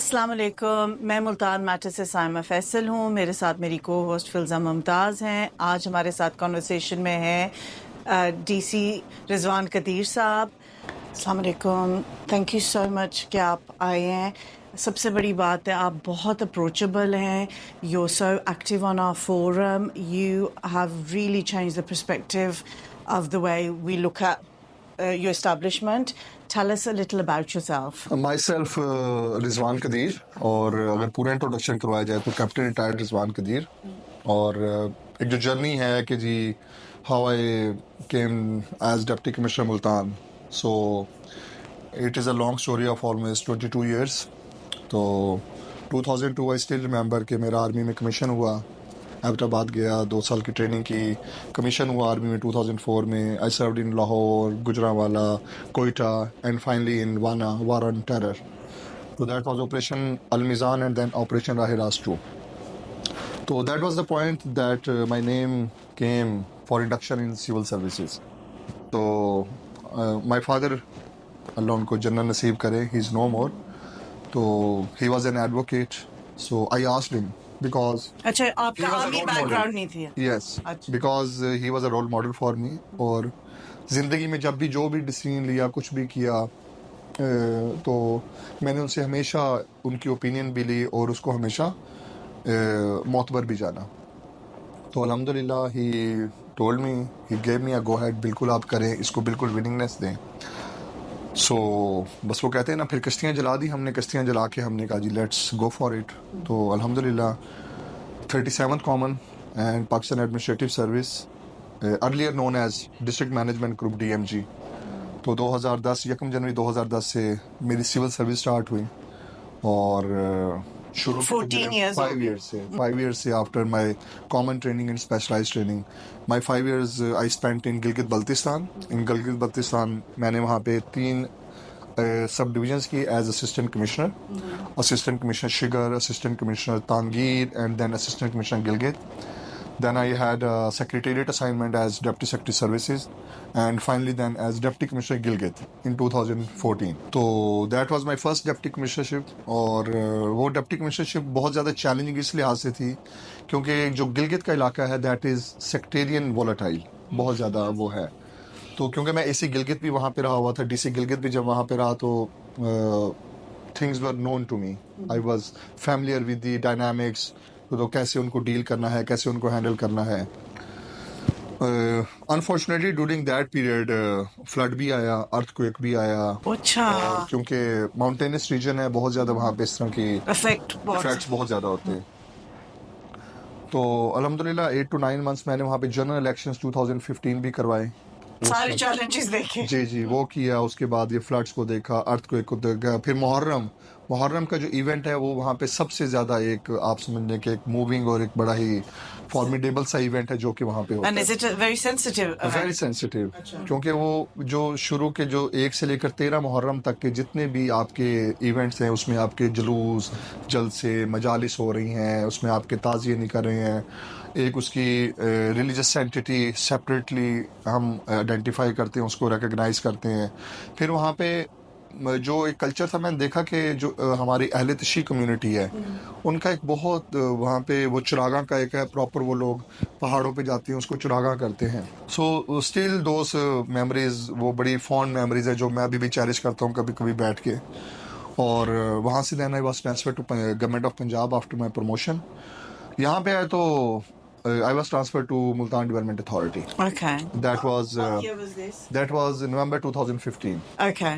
अस्सलाम वालेकुम, मैं मुल्तान मैटर से साइमा फैसल हूँ। मेरे साथ मेरी को होस्ट फिल्ज़ा मुमताज़ हैं। आज हमारे साथ कॉन्वर्सेशन में है डीसी रिजवान कदीर साहब। अस्सलाम वालेकुम, थैंक यू सो मच कि आप आए हैं। सबसे बड़ी बात है आप बहुत अप्रोचेबल हैं, you are so active on our forum, you have really changed the perspective of the way we look at your establishment. Tell us a little about yourself. Myself, Rizwan Qadir, और अगर पूरा इंट्रोडक्शन करवाया जाए तो कैप्टन रिटायर्ड रिजवान कदीर। और एक जो journey है कि जी how I came as deputy commissioner Multan, so it is a long story of almost 22 years. तो 2002 आई स्टिल रिमेंबर कि मेरा आर्मी में कमीशन हुआ, हैदराबाद गया, 2 साल की ट्रेनिंग की, कमीशन हुआ आर्मी में 2004 में। I served in Lahore, Gujranwala, Quetta and finally in Wana, war on terror. तो that was operation Almizan and then operation Rah-e-Rast 2। तो that was the point that my name came for induction in civil services. तो my father, अल्लाह उनको जन्नत नसीब करे, ही इज़ नो मोर। तो he was an advocate, so I asked him because अच्छा, आपका आर्मी बैकग्राउंड नहीं थी? yes, because he was a role model for me। और ज़िंदगी में जब भी जो भी डिसीजन लिया, कुछ भी किया, तो मैंने उनसे हमेशा उनकी ओपिनियन भी ली और उसको हमेशा मोतबर भी जाना। तो अल्हम्दुलिल्लाह he told me, he gave me a go head, बिल्कुल आप करें इसको, बिल्कुल विनिंगनेस दें। सो बस वो कहते हैं ना, फिर कश्तियाँ जला दी हमने, कश्तियाँ जला के हमने कहा जी लेट्स गो फॉर इट। तो अल्हम्दुलिल्लाह 37th common and Pakistan administrative service, earlier known as district management group DMG। तो 2010 1 जनवरी 2010 से मेरी सिविल सर्विस स्टार्ट हुई और शुरू 5 years से after my common training and specialised training, my 5 years I spent in Gilgit Baltistan. In Gilgit Baltistan मैंने वहाँ पे 3 सब डिविजन्स की as assistant commissioner, assistant commissioner Shigar, assistant commissioner Tangir and then assistant commissioner Gilgit. Then I had a secretariat assignment as Deputy Secretary Services and finally then as Deputy Commissioner Gilgit in 2014. तो that was my first Deputy Commissionership। और वो Deputy Commissionership बहुत ज़्यादा challenging इस लिहाज से थी क्योंकि जो गिलगित का इलाका है that is sectarian volatile, बहुत ज़्यादा वो है। तो क्योंकि मैं AC गिलगित भी वहाँ पे रहा हुआ था, DC गिलगित भी जब वहाँ पे रहा, तो things were known to me। I was familiar with the dynamics, तो कैसे उनको डील करना है, कैसे उनको हैंडल करना है। Unfortunately during that period flood भी आया, अर्थक्वेक भी आया। अच्छा, क्योंकि माउंटेनस रीजन है, बहुत ज़्यादा वहाँ पे इस तरह की इफेक्ट्स बहुत ज़्यादा होते हैं। तो अल्हम्दुलिल्लाह 8 to 9 months मैंने वहाँ पे जनरल इलेक्शंस 2015 भी करवाए, सारे चैलेंजेस देखे। जी वो किया। उसके बाद ये फ्लड्स को देखा, अर्थक्वेक को देखा, फिर मुहर्रम का जो इवेंट है वो वहाँ पे सबसे ज़्यादा एक आप समझने के एक मूविंग और एक बड़ा ही फॉर्मिडेबल सा इवेंट है जो कि वहाँ पे होता है। वेरी सेंसिटिव क्योंकि वो जो शुरू के जो 1 से लेकर 13 मुहर्रम तक के जितने भी आपके इवेंट्स हैं उसमें आपके जुलूस, जलसे, मजालिस हो रही हैं, उसमें आपके ताज़िये निकल रहे हैं। एक उसकी रिलीजियस सेंटिटी सेपरेटली हम आइडेंटिफाई करते हैं, उसको रिकग्नाइज करते हैं। फिर वहाँ पे जो एक कल्चर था, मैंने देखा कि जो हमारी अहले तशी कम्युनिटी है उनका एक बहुत वहाँ पे वो चुरागा का एक है प्रॉपर, वो लोग पहाड़ों पे जाते हैं, उसको चुरागा करते हैं। सो स्टिल दोस मेमोरीज, वो बड़ी फॉन्ड मेमोरीज है जो मैं अभी भी चेरिश करता हूँ कभी कभी बैठ के। और वहाँ से then I was transfer to government of Punjab after my promotion. यहाँ पे आए तो I was transferred to Multan Development Authority. Okay. That was What year was this? That was November 2015. Okay.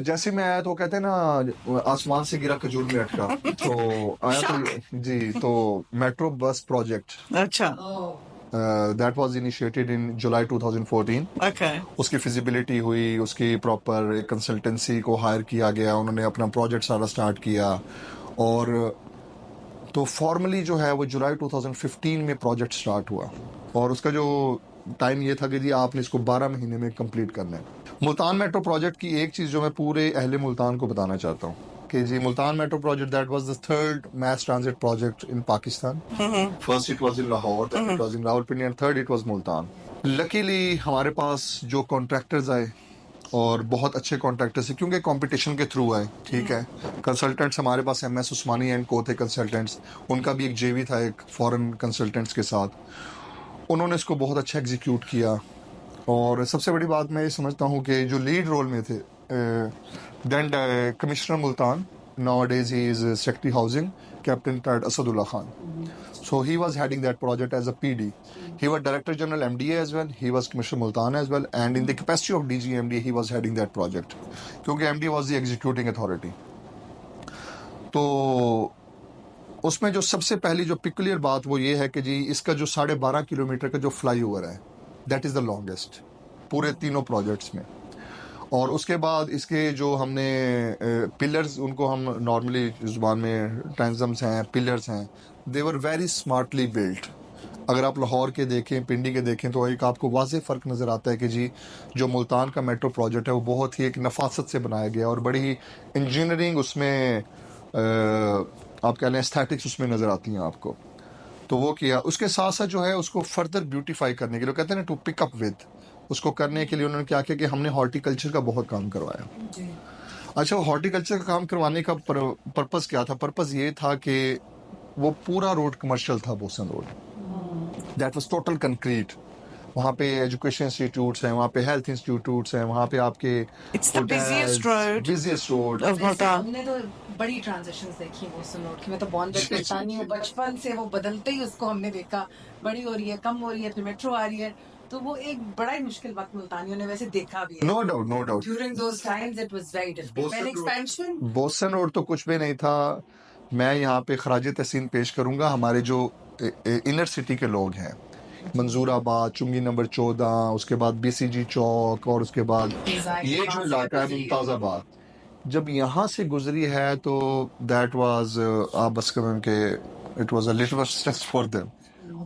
जैसे मैं आया तो कहते हैं ना आसमान से गिरा खजूर में अटका। तो आया तो जी, तो मेट्रो बस प्रोजेक्ट, अच्छा, that was initiated in July 2014. Okay. उसकी फिजिबिलिटी हुई, उसकी प्रॉपर एक कंसल्टेंसी को हायर किया गया, उन्होंने अपना प्रोजेक्ट सारा स्टार्ट किया। और तो फॉर्मली जो है वो जुलाई 2015 में प्रोजेक्ट स्टार्ट हुआ और उसका जो टाइम ये था कि जी आपने इसको 12 महीने में कंप्लीट करना है। मुल्तान मेट्रो प्रोजेक्ट की एक चीज़ जो मैं पूरे अहले मुल्तान को बताना चाहता हूँ कि जी Multan metro project that was the third mass transit project in Pakistan. First it was in Lahore, then it was in Rawalpindi, and third it was Multan. Luckily हमारे पास जो कॉन्ट्रैक्टर्स आए और बहुत अच्छे कॉन्ट्रैक्टर्स हैं क्योंकि कंपटीशन के थ्रू आए, ठीक है। कंसल्टेंट्स हमारे पास MS उस्मानी एंड को थे कंसल्टेंट्स, उनका भी एक JV था एक फॉरेन कंसल्टेंट्स के साथ, उन्होंने इसको बहुत अच्छा एग्जीक्यूट किया। और सबसे बड़ी बात मैं ये समझता हूँ कि जो लीड रोल में थे then Commissioner Multan, nowadays he is Secretary Housing, Captain Tad Asadullah Khan. So he was heading that project as a PD. He was Director General MDA as well. He was Commissioner Multan as well, and in the capacity of DG MDA, he was heading that project. क्योंकि MDA was the executing authority. तो उसमें जो सबसे पहली जो peculiar बात वो ये है कि जी इसका जो 12.5 किलोमीटर का जो फ्लाईओवर है, दैट इज़ द लॉन्गेस्ट पूरे तीनों प्रोजेक्ट्स में। और उसके बाद इसके जो हमने पिलर्स, उनको हम नॉर्मली ज़ुबान में ट्रांसम्स हैं, पिलर्स हैं, दे वर वेरी स्मार्टली बिल्ट। अगर आप लाहौर के देखें, पिंडी के देखें, तो एक आपको वाज़ेह फ़र्क नज़र आता है कि जी जो मुल्तान का मेट्रो प्रोजेक्ट है वो बहुत ही एक नफासत से बनाया गया और बड़ी ही इंजीनियरिंग उसमें आप कह लें एस्थेटिक्स उसमें नज़र आती हैं आपको। तो वो किया। उसके साथ साथ जो है उसको फर्दर ब्यूटीफाई करने के लिए, कहते हैं ना टू पिक अप विद, उसको करने के लिए उन्होंने क्या किया कि हमने हॉर्टिकल्चर का बहुत काम करवाया। अच्छा, हॉर्टिकल्चर का काम करवाने का पर्पज़ क्या था? पर्पज़ ये था कि वो पूरा रोड कमर्शियल था, boson road, that was total concrete. वहाँ पे एजुकेशन इंस्टीट्यूट्स हैं, वहाँ पे हेल्थ इंस्टीट्यूट्स हैं, वहाँ पे आपके It's the busiest road of Multan. हमने तो बड़ी ट्रांजिशंस देखी बोसन रोड की। मैं तो बॉर्न बेड परेशानी हूँ, बचपन से वो बदलते ही उसको हमने देखा, बड़ी हो रही है, कम हो रही है, फिर मेट्रो आ रही है। तो वो एक बड़ा ही मुश्किल वक्त मुल्तानियों ने वैसे देखा भी है। No doubt during those times it was very difficult. पहले एक्सपेंशन बोसन रोड तो कुछ भी नहीं था। मैं यहाँ पे खराज तहसीन पेश करूँगा हमारे जो इनर सिटी के लोग हैं, मंजूराबाद, चुंगी नंबर 14, उसके बाद BCG चौक, और उसके बाद ये जो इलाका है मुमताज़ाबाद, जब यहाँ से गुजरी है तो दैट वाज आप बस करें कि it was a little stress for them.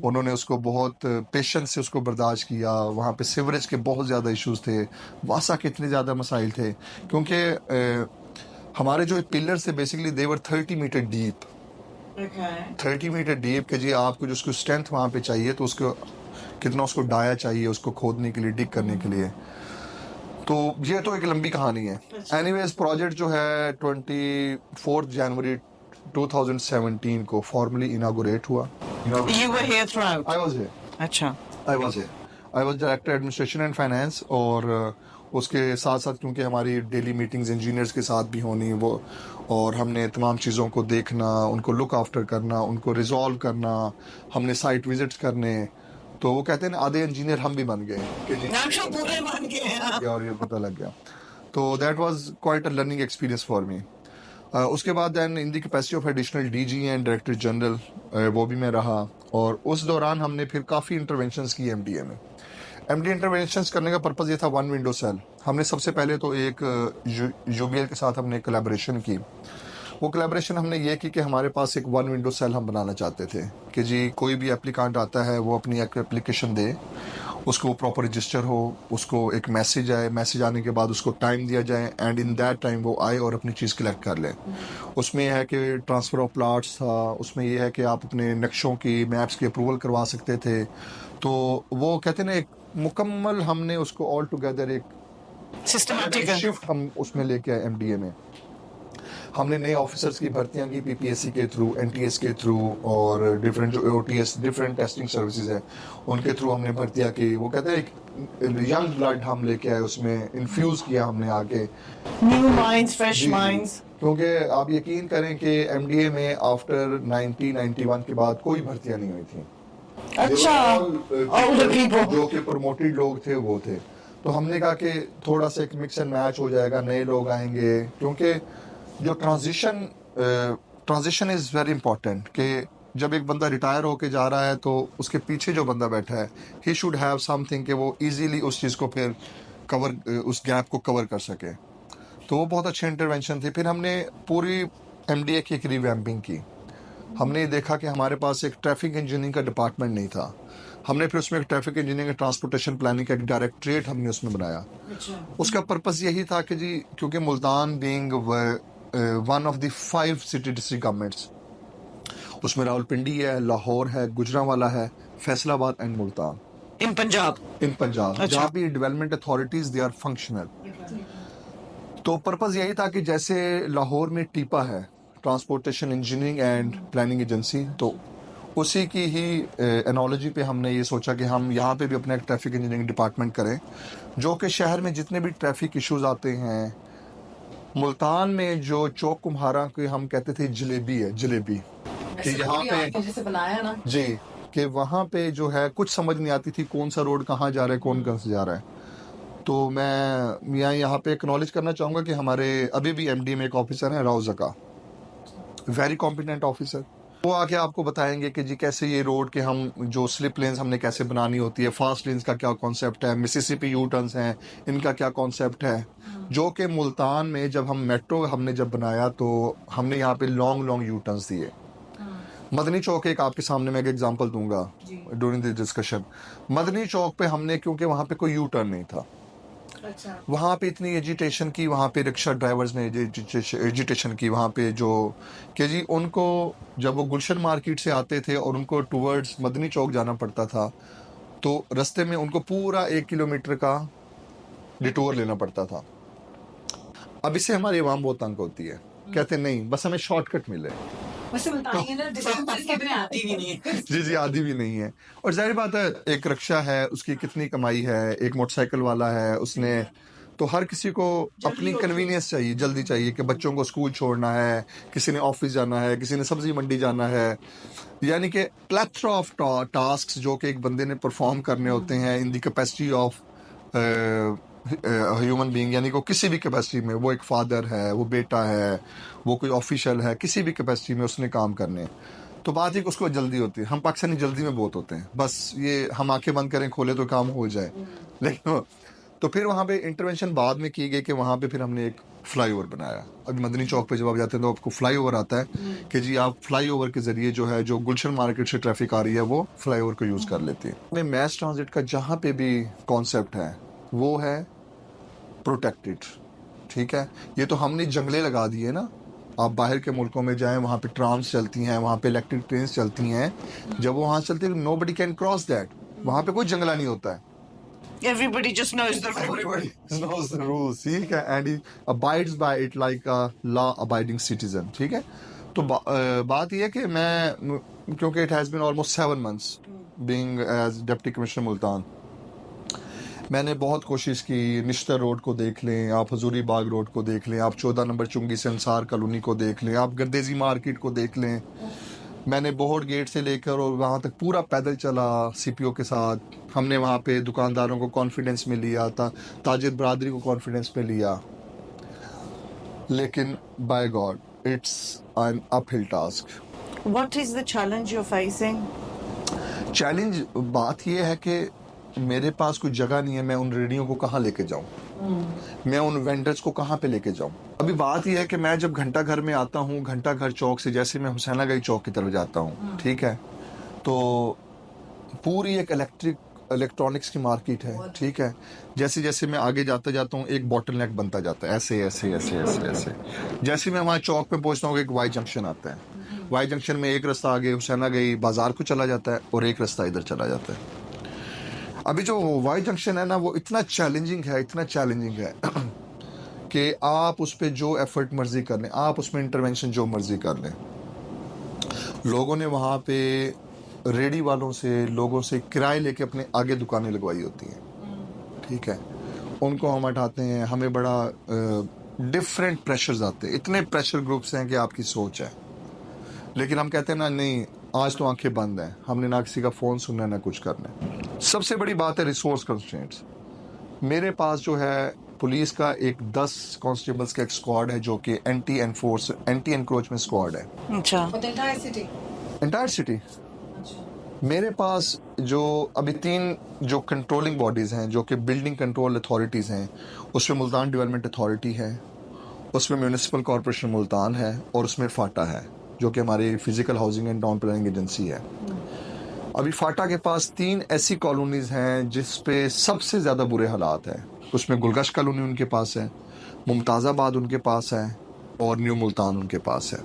उन्होंने उसको बहुत पेशेंस से उसको बर्दाश्त किया। वहाँ पे सीवरेज के बहुत ज़्यादा इश्यूज थे, वासा के इतने ज़्यादा मसाइल थे, क्योंकि हमारे जो पिलर्स थे basically they were 30 metre deep. 30 metre deep के जी आपको जो उसको स्ट्रेंथ वहाँ पे चाहिए, तो उसको कितना उसको डाया चाहिए उसको खोदने के लिए, डिग करने के लिए। तो ये तो एक लंबी कहानी है। एनीवेज प्रोजेक्ट जो है 24 जनवरी 2017 को फॉर्मली इनागोरेट हुआ। You were here throughout. I was here. अच्छा. I was here. I was director administration and finance. और उसके साथ साथ क्योंकि हमारी डेली मीटिंग्स इंजीनियर्स के साथ भी होनी वो, और हमने तमाम चीज़ों को देखना, उनको लुक आफ्टर करना, उनको रिजॉल्व करना, हमने साइट विजिट्स करने। तो वो कहते हैं ना आधे इंजीनियर हम भी बन गए कि जी पूरे मान गए। और ये पता लग गया। तो that was quite a learning experience for me. उसके बाद then in the capacity of additional DG and director general वो भी मैं रहा। और उस दौरान हमने फिर काफ़ी इंटरवेंशंस की MDA में। MDA इंटरवेंशंस करने का पर्पज़ ये था, वन विंडो सेल। हमने सबसे पहले तो एक UBL के साथ हमने कोलैबोरेशन की। वो कोलैबोरेशन हमने ये की कि हमारे पास एक वन विंडो सेल हम बनाना चाहते थे कि जी कोई भी एप्लीकेंट आता है वो अपनी एक एप्लीकेशन दे, उसको प्रॉपर रजिस्टर हो, उसको एक मैसेज आए, मैसेज आने के बाद उसको टाइम दिया जाए, एंड इन दैट टाइम वो आए और अपनी चीज़ कलेक्ट कर ले। उसमें यह है कि ट्रांसफ़र ऑफ प्लाट्स था, उसमें यह है कि आप अपने नक्शों की, मैप्स की अप्रूवल करवा सकते थे। तो वो कहते हैं ना एक मुकम्मल हमने उसको ऑल टुगेदर एक Systematic. शिफ्ट हम उसमें लेके आए MDA में। हमने नए ऑफिसर्स की भर्तियां की PPSC के थ्रू, NTS के थ्रू, और डिफरेंट जो OTS डिफरेंट टेस्टिंग सर्विसेज है उनके थ्रू हमने भर्तियां की। वो कहते हैं एक यंग ब्लड हम लेके आए, उसमें इन्फ्यूज़ किया हमने आगे। New minds, fresh minds. क्योंकि आप यकीन करें कि MDA में आफ्टर 1991 के बाद कोई भर्तियां नहीं हुई थी। अच्छा, older people. जो कि प्रमोटेड लोग थे वो थे। तो हमने कहा कि थोड़ा सा एक मिक्स एंड मैच हो जाएगा, नए लोग आएंगे, क्योंकि जो ट्रांजिशन इज़ वेरी इंपॉर्टेंट कि जब एक बंदा रिटायर होके जा रहा है तो उसके पीछे जो बंदा बैठा है ही शुड हैव समथिंग कि वो इजीली उस चीज़ को फिर कवर, उस गैप को कवर कर सके। तो वो बहुत अच्छी इंटरवेंशन थी। फिर हमने पूरी MDA की एक रिवैम्पिंग की। हमने देखा कि हमारे पास एक ट्रैफिक इंजीनियरिंग का डिपार्टमेंट नहीं था। हमने फिर उसमें एक ट्रैफिक इंजीनियरिंग ट्रांसपोर्टेशन प्लानिंग का एक डायरेक्टरेट हमने उसमें बनाया। उसका पर्पज़ यही था कि जी क्योंकि Multan being one of the 5 city district governments, उसमें रावलपिंडी है, लाहौर है, गुजरांवाला है, Faisalabad and Multan In Punjab. In Punjab, जहाँ भी development authorities they are functional. तो पर्पज़ यही था कि जैसे लाहौर में टीपा है, transportation engineering and planning agency, तो उसी की ही एनोलॉजी पे हमने ये सोचा कि हम यहाँ पे भी अपना एक ट्रैफिक इंजीनियरिंग डिपार्टमेंट करें, जो कि शहर में जितने भी ट्रैफिक इश्यूज आते हैं, मुल्तान में जो चौक कुम्हारा के हम कहते थे जलेबी है, जलेबी कि यहाँ पे जैसे बनाया ना जी, कि वहाँ पे जो है कुछ समझ नहीं आती थी कौन सा रोड कहाँ जा रहा है, कौन कहाँ से जा रहा है। तो मैं यहाँ पे एक्नॉलेज करना चाहूँगा कि हमारे अभी भी एमडी में एक ऑफिसर हैं, Rao Zaka, very competent officer. वो आके आपको बताएंगे कि जी कैसे ये रोड के हम जो स्लिप लेन्स हमने कैसे बनानी होती है, फास्ट लेन्स का क्या कॉन्सेप्ट है, मिसिसिपी यू टर्न्स हैं, इनका क्या कॉन्सेप्ट है, जो कि मुल्तान में जब हम मेट्रो हमने जब बनाया तो हमने यहाँ पे लॉन्ग लॉन्ग यू टर्न्स दिए। मदनी चौक एक आपके सामने मैं एक एग्जांपल दूंगा ड्यूरिंग द डिस्कशन। मदनी चौक पे हमने, क्योंकि वहाँ पे कोई यू टर्न नहीं था, वहाँ पे इतनी एजिटेशन की, वहाँ पे रिक्शा ड्राइवर्स ने एजिटेशन की वहाँ पे, जो कि जी उनको जब वो गुलशन मार्केट से आते थे और उनको टूवर्ड्स मदनी चौक जाना पड़ता था, तो रास्ते में उनको पूरा 1 किलोमीटर का डिटूर लेना पड़ता था। अब इससे हमारी आवाम बहुत तंग होती है, कहते नहीं बस हमें शॉर्टकट मिले। वैसे बताइए ना डिस्टेंस के बिना आती भी नहीं है जी आदि भी नहीं है। और जाहिर बात है, एक रिक्शा है उसकी कितनी कमाई है, एक मोटरसाइकिल वाला है उसने, तो हर किसी को अपनी कन्वीनियंस चाहिए, जल्दी चाहिए कि बच्चों को स्कूल छोड़ना है, किसी ने ऑफिस जाना है, किसी ने सब्जी मंडी जाना है, यानी कि प्लेथरा ऑफ टास्क जो कि एक बंदे ने परफॉर्म करने होते हैं इन the capacity of human being, यानी कि किसी भी कैपेसिटी में, वो एक फादर है, वो बेटा है, वो कोई ऑफिशियल है, किसी भी कैपेसिटी में उसने काम करने। तो बात ही उसको जल्दी होती है। हम पाकिस्तानी जल्दी में बहुत होते हैं, बस ये हम आंखें बंद करें खोले तो काम हो जाए। लेकिन तो फिर वहाँ पे इंटरवेंशन बाद में की गई कि वहाँ पे फिर हमने एक फ्लाईओवर बनाया। अभी मदनी चौक पे जब आप जाते हैं तो आपको फ्लाईओवर आता है कि जी आप फ्लाईओवर के जरिए जो है, जो गुलशन मार्केट से ट्रैफिक आ रही है वो फ्लाईओवर को यूज़ कर लेती है। मैस ट्रांजिट का जहाँ पे भी कॉन्सेप्ट है वो है प्रोटेक्टेड, ठीक है। ये तो हमने जंगले लगा दिए ना, आप बाहर के मुल्कों में जाएं, वहाँ पे ट्राम्स चलती हैं, वहाँ पे इलेक्ट्रिक ट्रेन चलती हैं, जब वो वहाँ चलती है नोबडी कैन क्रॉस दैट, वहाँ पे कोई जंगला नहीं होता है। Everybody just knows the rule. Everybody knows the rules, ठीक है, and he abides by it like a law abiding citizen, ठीक है। तो बात ये है कि मैं, क्योंकि it has been almost 7 months being as deputy commissioner Multan, मैंने बहुत कोशिश की, निश्तर रोड को देख लें आप, हजूरी बाग रोड को देख लें आप, 14 नंबर चुंगी से अंसार कॉलोनी को देख लें आप, गर्देजी मार्केट को देख लें। मैंने बोहड़ गेट से लेकर और वहाँ तक पूरा पैदल चला सीपीओ के साथ। हमने वहाँ पे दुकानदारों को कॉन्फिडेंस में लिया था, ताजिर बरादरी को कॉन्फिडेंस में लिया, लेकिन by God it's an uphill task. What is the challenge you're facing? Challenge बात यह है कि मेरे पास कोई जगह नहीं है, मैं उन रेडियो को कहाँ लेके जाऊँ, मैं उन वेंडर्स को कहाँ पे लेके जाऊँ। अभी बात यह है कि मैं जब घंटा घर में आता हूँ, घंटा घर चौक से जैसे मैं हुसैना गई चौक की तरफ जाता हूँ, ठीक है, तो पूरी एक इलेक्ट्रॉनिक्स की मार्केट है, ठीक है। जैसे जैसे मैं आगे जाता जाता हूँ एक बॉटल नेक बनता जाता है, ऐसे ऐसे ऐसे ऐसे ऐसे। जैसे मैं वहाँ चौक पे पहुँचता हूँ एक वाई जंक्शन आता है, वाई जंक्शन में एक रास्ता आगे हुसैना गई बाजार को चला जाता है और एक रास्ता इधर चला जाता है। अभी जो वाई जंक्शन है ना, वो इतना चैलेंजिंग है, इतना चैलेंजिंग है कि आप उस पर जो एफर्ट मर्जी कर लें, आप उसमें इंटरवेंशन जो मर्जी कर लें। लोगों ने वहाँ पे रेडी वालों से, लोगों से किराए लेके अपने आगे दुकानें लगवाई होती हैं, ठीक है। उनको हम हटाते हैं, हमें बड़ा डिफरेंट प्रेशर्स आते हैं, इतने प्रेशर ग्रुप्स हैं कि आपकी सोच है। लेकिन हम कहते हैं ना, नहीं आज तो आंखें बंद हैं, हमने ना किसी का फ़ोन सुनना है ना कुछ करना है। सबसे बड़ी बात है रिसोर्स कंस्ट्रेंट्स। मेरे पास जो है पुलिस का एक 10 कांस्टेबल्स का एक स्क्वाड है जो कि एंटी एनक्रोचमेंट स्क्वाड है। अच्छा। एंटायर सिटी मेरे पास जो अभी 3 जो कंट्रोलिंग बॉडीज़ हैं, जो कि बिल्डिंग कंट्रोल अथॉरिटीज़ हैं, उसमें मुल्तान डेवलपमेंट अथॉरिटी है, उसमें म्यूनिसिपल कॉरपोरेशन मुल्तान है, और उसमें फाटा है जो कि हमारी physical housing and town planning agency है। अभी फाटा के पास 3 ऐसी कॉलोनीज़ हैं जिस पे सबसे ज़्यादा बुरे हालात हैं। उसमें गुलगश कॉलोनी उनके पास है, मुमताज़ाबाद उनके पास है, और न्यू मुल्तान उनके पास है।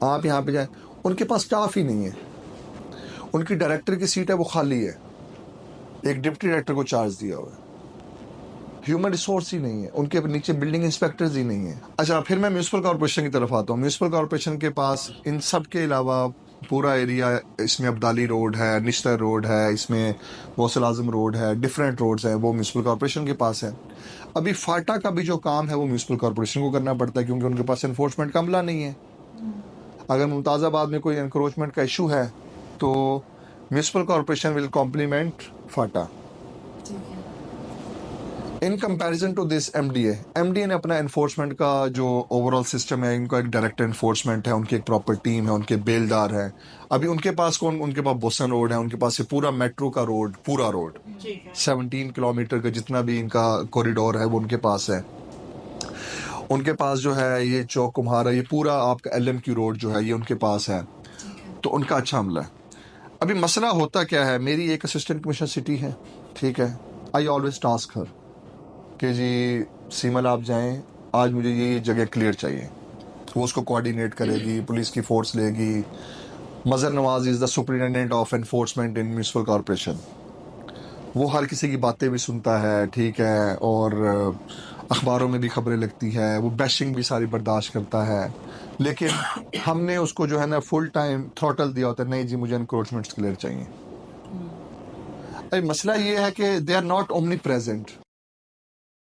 आप यहाँ पे जाए, उनके पास स्टाफ ही नहीं है, उनकी डायरेक्टर की सीट है वो खाली है, एक डिप्टी डायरेक्टर को चार्ज दिया हुआ है। ह्यूमन रिसोर्स ही नहीं है, उनके नीचे बिल्डिंग इंस्पेक्टर्स ही नहीं है। अच्छा, फिर मैं म्यूनसिपल कॉर्पोरेशन की तरफ आता हूँ। म्यूनसिपल कॉर्पोरेशन के पास इन सब के अलावा पूरा एरिया, इसमें अब्दाली रोड है, निश्तर रोड है, इसमें गौसल आजम रोड है, डिफरेंट रोड्स हैं, वो म्यूनसिपल कॉर्पोरेशन के पास है। अभी फाटा का भी जो काम है वो म्यूनसिपल कॉर्पोरेशन को करना पड़ता है, क्योंकि उनके पास एनफोर्समेंट का अमला नहीं है। अगर मुमताज़ाबाद में कोई एनक्रोचमेंट का इशू है तो म्यूनसिपल कॉर्पोरेशन विल कॉम्प्लीमेंट फाटा। In comparison to this MDA ने अपना एनफोर्समेंट का जो ओवरऑल सिस्टम है, इनका एक डायरेक्ट एनफोर्समेंट है, उनकी एक प्रॉपर टीम है, उनके बेलदार हैं। अभी उनके पास उनके पास बोसन रोड है, उनके पास ये पूरा मेट्रो का रोड, पूरा रोड 17 किलोमीटर का जितना भी इनका कॉरिडोर है वो उनके पास है। उनके पास जो है ये चौक कुम्हारा, ये पूरा आपका LMQ रोड जो है ये उनके पास है, तो उनका अच्छा हमला है। अभी मसला होता क्या है, मेरी एक असिस्टेंट कमिश्नर सिटी है, ठीक है, आई ऑलवेज टास्क हर कि जी सीमल आप जाएं, आज मुझे ये जगह क्लियर चाहिए। वो उसको कोऑर्डिनेट करेगी, पुलिस की फोर्स लेगी। Mazhar Nawaz is the superintendent of enforcement in municipal corporation. वो हर किसी की बातें भी सुनता है, ठीक है, और अखबारों में भी खबरें लगती है, वो बैशिंग भी सारी बर्दाश्त करता है। लेकिन हमने उसको जो है ना फुल टाइम थ्रॉटल दिया होता है, नहीं जी मुझे एनक्रोचमेंट्स क्लियर चाहिए। मसला ये है कि they are not omnipresent.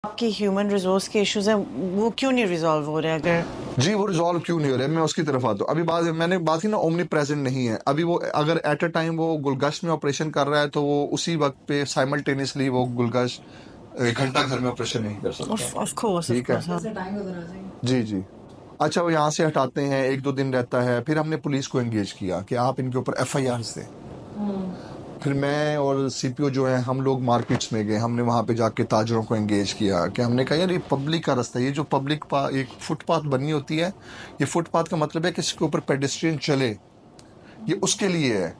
आपकी ह्यूमन रिसोर्स के इश्यूज हैं, वो क्यों नहीं रिजॉल्व हो रहे? अगर जी वो रिजॉल्व क्यों नहीं हो रहा है, मैं उसकी तरफ आता हूँ। अभी मैंने बात की ना, ओमनी प्रेजेंट नहीं है। अभी वो अगर एट अ टाइम वो गुलगश्त में ऑपरेशन कर रहा है तो वो उसी वक्त पे साइमल्टेनियसली वो गुलगश्त घंटा घर में ऑपरेशन नहीं कर सकता। ऑफ कोर्स, ठीक है, जी जी। अच्छा, वो यहाँ से हटाते हैं, 1-2 दिन रहता है, फिर हमने पुलिस को एंगेज किया कि आप इनके ऊपर FIR दें। फिर मैं और CPO जो है हम लोग मार्केट्स में गए, हमने वहाँ पे जाके ताजरों को एंगेज किया कि हमने कहा यार ये पब्लिक का रास्ता है, ये जो पब्लिक एक फुटपाथ बनी होती है, ये फुटपाथ का मतलब है कि इसके ऊपर पेडेस्ट्रियन चले, ये उसके लिए है,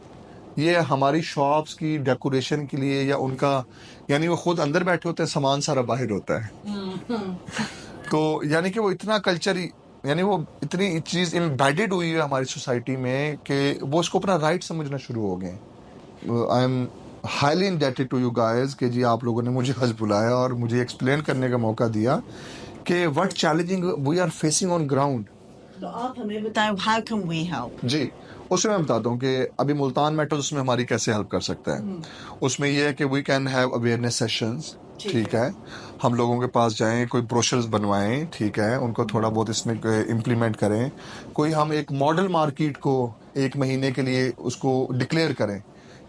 ये हमारी शॉप्स की डेकोरेशन के लिए या उनका, यानी वो खुद अंदर बैठे होते हैं, सामान सारा बाहर होता है। तो यानी कि वो इतना कल्चर, यानी वो इतनी चीज़ एम्बेडेड हुई है हमारी सोसाइटी में कि वो इसको अपना राइट समझना शुरू हो गए। I am highly indebted to you guys कि जी आप लोगों ने मुझे आज बुलाया और मुझे एक्सप्लेन करने का मौका दिया कि what challenging we are facing on ground. तो आप हमें बताएं, हाउ कैन वी हेल्प? जी, उसमें मैं बताता हूँ कि अभी मुल्तान मेट्रो उसमें हमारी कैसे हेल्प कर सकता है। उसमें यह है कि we can have awareness sessions, ठीक है, हम लोगों के पास जाएं, कोई ब्रोशर्स बनवाएं, ठीक है, उनको थोड़ा बहुत इसमें इम्प्लीमेंट करें। कोई हम एक मॉडल मार्केट को 1 महीने के लिए उसको डिक्लेयर करें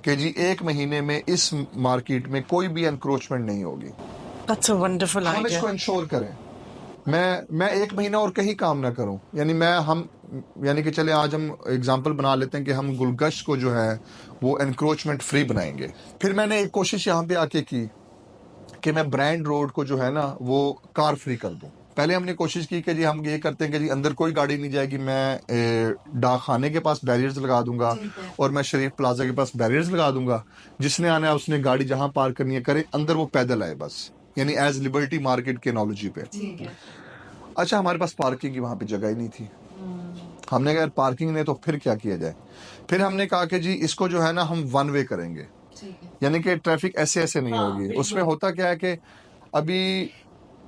कि जी 1 महीने में इस मार्केट में कोई भी एनक्रोचमेंट नहीं होगी। दैट्स अ वंडरफुल हम आइडिया। इसको इंश्योर करें। मैं 1 महीना और कहीं काम ना करूं, यानी कि चले आज हम एग्जांपल बना लेते हैं कि हम गुलगश्त को जो है वो एनक्रोचमेंट फ्री बनाएंगे। फिर मैंने एक कोशिश यहाँ पे आके की कि मैं ब्रांड रोड को जो है ना वो कार फ्री कर दूं। पहले हमने कोशिश की कि जी हम ये करते हैं कि जी अंदर कोई गाड़ी नहीं जाएगी, मैं डाक खाने के पास बैरियर्स लगा दूंगा और मैं शरीफ प्लाजा के पास बैरियर्स लगा दूंगा। जिसने आना है उसने गाड़ी जहां पार्क करनी है करे, अंदर वो पैदल आए बस, यानी एज लिबर्टी मार्केट के एनालॉजी पे। अच्छा, हमारे पास पार्किंग की वहां पे जगह ही नहीं थी। हमने कहा पार्किंग नहीं तो फिर क्या किया जाए। फिर हमने कहा कि जी इसको जो है ना हम 1 वे करेंगे, यानी कि ट्रैफिक ऐसे ऐसे नहीं होगी। उसमें होता क्या है कि अभी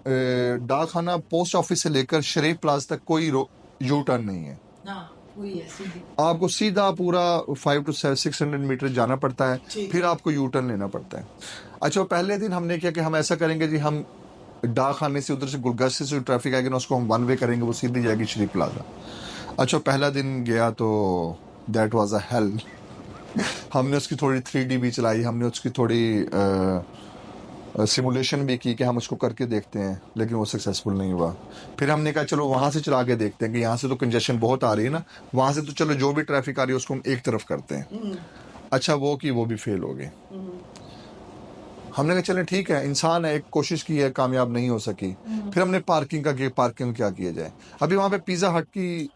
डाक खाना पोस्ट ऑफिस से लेकर शरीफ प्लाजा तक कोई यू टर्न नहीं है, आपको सीधा पूरा 500 to 600 मीटर जाना पड़ता है, फिर आपको यू टर्न लेना पड़ता है। अच्छा, पहले दिन हमने किया कि हम ऐसा करेंगे जी, हम डाक खाने से उधर से गुलगश्त से ट्रैफिक आएगी ना उसको हम 1 वे करेंगे, वो सीधी जाएगी शरीफ प्लाजा। अच्छा, पहला दिन गया तो दैट वाज अ हेल। हमने उसकी थोड़ी 3D भी चलाई, हमने उसकी थोड़ी सिमुलेशन भी की कि हम उसको करके देखते हैं, लेकिन वो सक्सेसफुल नहीं हुआ। फिर हमने कहा चलो वहाँ से चला के देखते हैं कि यहाँ से तो कंजेशन बहुत आ रही है ना, वहाँ से तो चलो जो भी ट्रैफिक आ रही है उसको हम एक तरफ करते हैं। अच्छा, वो भी फेल हो गए। हमने कहा चले ठीक है, इंसान है, एक कोशिश की है, कामयाब नहीं हो सकी। फिर हमने पार्किंग क्या किया जाए। अभी वहाँ पे पिज़्ज़ा हट की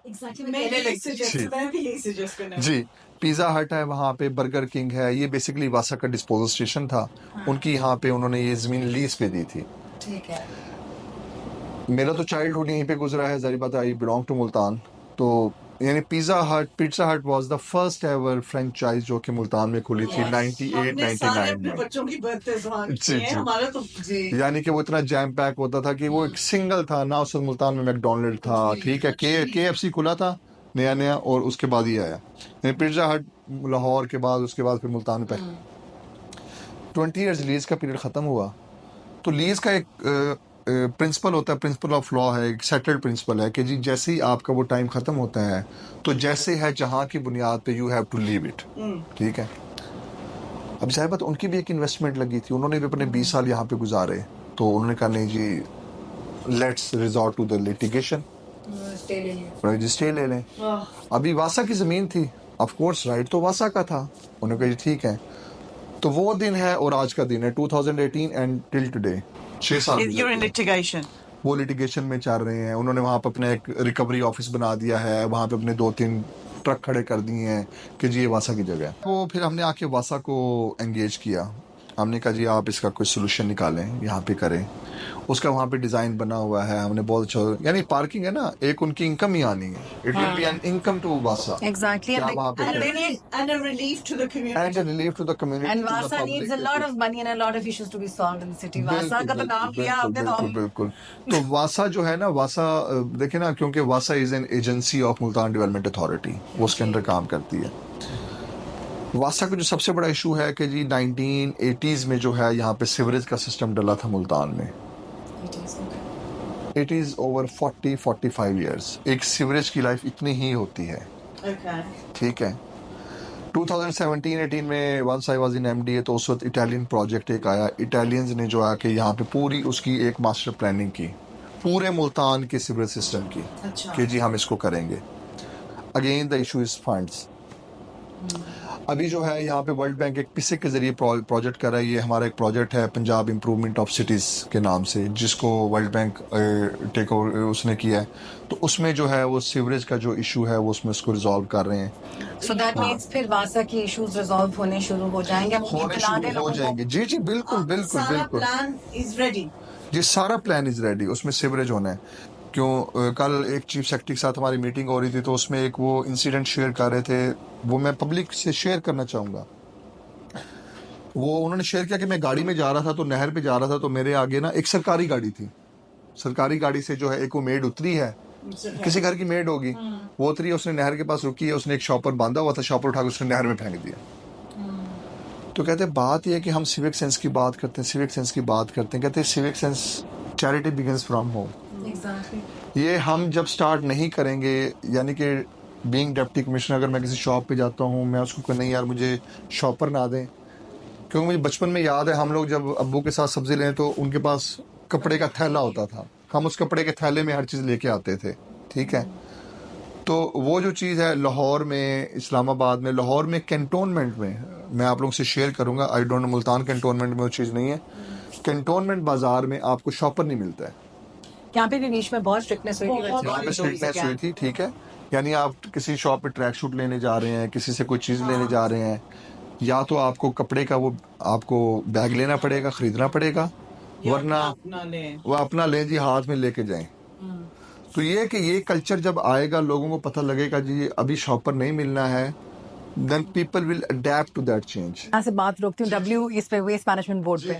जी पिज़्ज़ा हट है, वहाँ पे बर्गर किंग है, ये बेसिकली वासा का डिस्पोजल स्टेशन था। उनकी यहाँ पे उन्होंने ये ज़मीन लीज पे दी थी। ठीक है। मेरा तो चाइल्डहुड यहीं पे गुजरा है, ज़ाहिर बात है, आई बिलोंग टू मुल्तान। तो यानी पिज़्ज़ा हट was the first ever franchise जो कि मुल्तान में खुली थी 98-99 में। बच्चों की बर्थडे जी जी। हमारा तो जी यानी कि वो इतना जैम पैक होता था कि वो एक सिंगल था ना, उस वक्त मुल्तान में मैकडोनल्ड था, ठीक है, KFC खुला था नया नया, और उसके बाद ही आया पिज़्ज़ा हट लाहौर के बाद, उसके बाद फिर मुल्तान में 20 ईयर्स लीज का पीरियड ख़त्म हुआ। तो लीज का एक प्रिंसिपल होता है, प्रिंसिपल ऑफ लॉ है, एक सेटल्ड प्रिंसिपल है कि जी जैसे ही आपका वो टाइम ख़त्म होता है तो जैसे है जहाँ की बुनियाद पे you have to leave it, ठीक है। अब जाहिर बात उनकी भी एक इन्वेस्टमेंट लगी थी, उन्होंने भी अपने 20 साल यहाँ पे गुजारे, तो उन्होंने कहा नहीं जी let's resort to the litigation, stay ले लें। अभी वासा की ज़मीन थी, ऑफ कोर्स राइट तो वासा का था, उन्होंने कहा जी ठीक है। तो वो दिन है और आज का दिन है 2018 एंड टिल टुडे 6 साल you're in litigation वो लिटिगेशन में चल रहे हैं। उन्होंने वहाँ पर अपना एक रिकवरी ऑफिस बना दिया है, वहाँ पे अपने 2-3 ट्रक खड़े कर दिए हैं कि जी ये वासा की जगह है। तो फिर हमने आके वासा को एंगेज किया, हमने कहा जी आप इसका कोई सोल्यूशन निकालें, यहाँ पे करें। उसका वहाँ पे डिज़ाइन बना हुआ है, हमने बहुत अच्छा, यानी पार्किंग है ना, एक उनकी इनकम ही आनी है, it will be an income to वासा। Exactly. क्या वहाँ पे and करें? they need and a relief to the community And a relief to the community, And to the Vasa needs a public. lot of money and a lot of issues to be solved in the city. Vasa का तो नाम लिया आपने तो बिल्कुल हम बिल्कुल। तो वासा जो है ना, वासा देखे ना, क्योंकि वासा is an agency of Multan development authority, वो उसके अंदर काम करती है। वासा का जो सबसे बड़ा इशू है कि जी 1980s में जो है यहाँ पे सीवरेज का सिस्टम डला था मुल्तान में। It is over 40-45 years. एक सीवरेज की लाइफ इतनी ही होती है, okay ठीक है। 2017-18 में once I was in MDA, तो उस वक्त इटालियन प्रोजेक्ट एक आया, इटालियंस ने जो आके यहाँ पे पूरी उसकी एक मास्टर प्लानिंग की पूरे मुल्तान के सीवरेज सिस्टम की, अच्छा कि जी हम इसको करेंगे। Again the issue is funds. अभी जो है यहाँ पे वर्ल्ड बैंक एक पिसिक के जरिए प्रोजेक्ट कर रहा है, ये हमारा एक प्रोजेक्ट है पंजाब इम्प्रूवमेंट ऑफ सिटीज़ के नाम से, जिसको वर्ल्ड बैंक टेक ओवर उसने किया है। तो उसमें जो है वो सीवरेज का जो इशू है वो उसमें उसको रिजॉल्व कर रहे हैं। So that means फिर वासा की issues resolve होने शुरू हो जाएंगे, वो होने इत्तला दें शुरू हो लोगों को। जाएंगे। जी जी बिल्कुल बिल्कुल सारा बिल्कुल। प्लान इज रेडी ये सारा प्लान इज रेडी, उसमें सीवरेज होना है। क्यों कल एक चीफ सेक्रेटरी के साथ हमारी मीटिंग हो रही थी, तो उसमें एक वो इंसिडेंट शेयर कर रहे थे, वो मैं पब्लिक से शेयर करना चाहूँगा। वो उन्होंने शेयर किया कि मैं गाड़ी में जा रहा था, तो नहर पे जा रहा था, तो मेरे आगे ना एक सरकारी गाड़ी थी। सरकारी गाड़ी से जो है एक वो मेड उतरी है, किसी घर की मेड होगी, वो उतरी है, उसने नहर के पास रुकी है, उसने एक शॉपर बांधा हुआ था, शॉपर उठा के उसने नहर में फेंक दिया। तो कहते हैं बात यह है कि हम सिविक सेंस की बात करते हैं, सिविक सेंस की बात करते हैं, कहते हैं civic sense charity begins from home. Exactly. ये हम जब स्टार्ट नहीं करेंगे, यानी कि बीइंग डिप्टी कमिश्नर अगर मैं किसी शॉप पे जाता हूँ, मैं उसको कहूँ नहीं यार मुझे शॉपर ना दें, क्योंकि मुझे बचपन में याद है हम लोग जब अब्बू के साथ सब्जी लें तो उनके पास कपड़े का थैला होता था, हम उस कपड़े के थैले में हर चीज़ लेके आते थे, ठीक है। तो वो जो चीज़ है लाहौर में, इस्लामाबाद में, लाहौर में कैंटोनमेंट में, मैं आप लोगों से शेयर करूँगा, I don't know Multan cantonment में वो चीज़ नहीं है। कैंटोनमेंट बाज़ार में आपको शॉपर नहीं मिलता है, यहाँ पे भी बीच में बहुत स्ट्रिक्टनेस हुई थी वहाँ पे स्ट्रिक्टनेस हुई थी, ठीक है। यानी आप किसी शॉप पे ट्रैक सूट लेने जा रहे हैं, किसी से कोई चीज़ लेने जा रहे हैं, या तो आपको कपड़े का वो आपको बैग लेना पड़ेगा, ख़रीदना पड़ेगा, वरना अपना लें वो अपना लें जी, हाथ में लेके जाएं। तो ये कि ये कल्चर जब आएगा, लोगों को पता लगेगा जी अभी शॉपर नहीं मिलना है, then people will adapt to that change. यहाँ से बात रोकती हूँ, W इस पे वेस्ट मैनेजमेंट बोर्ड पे,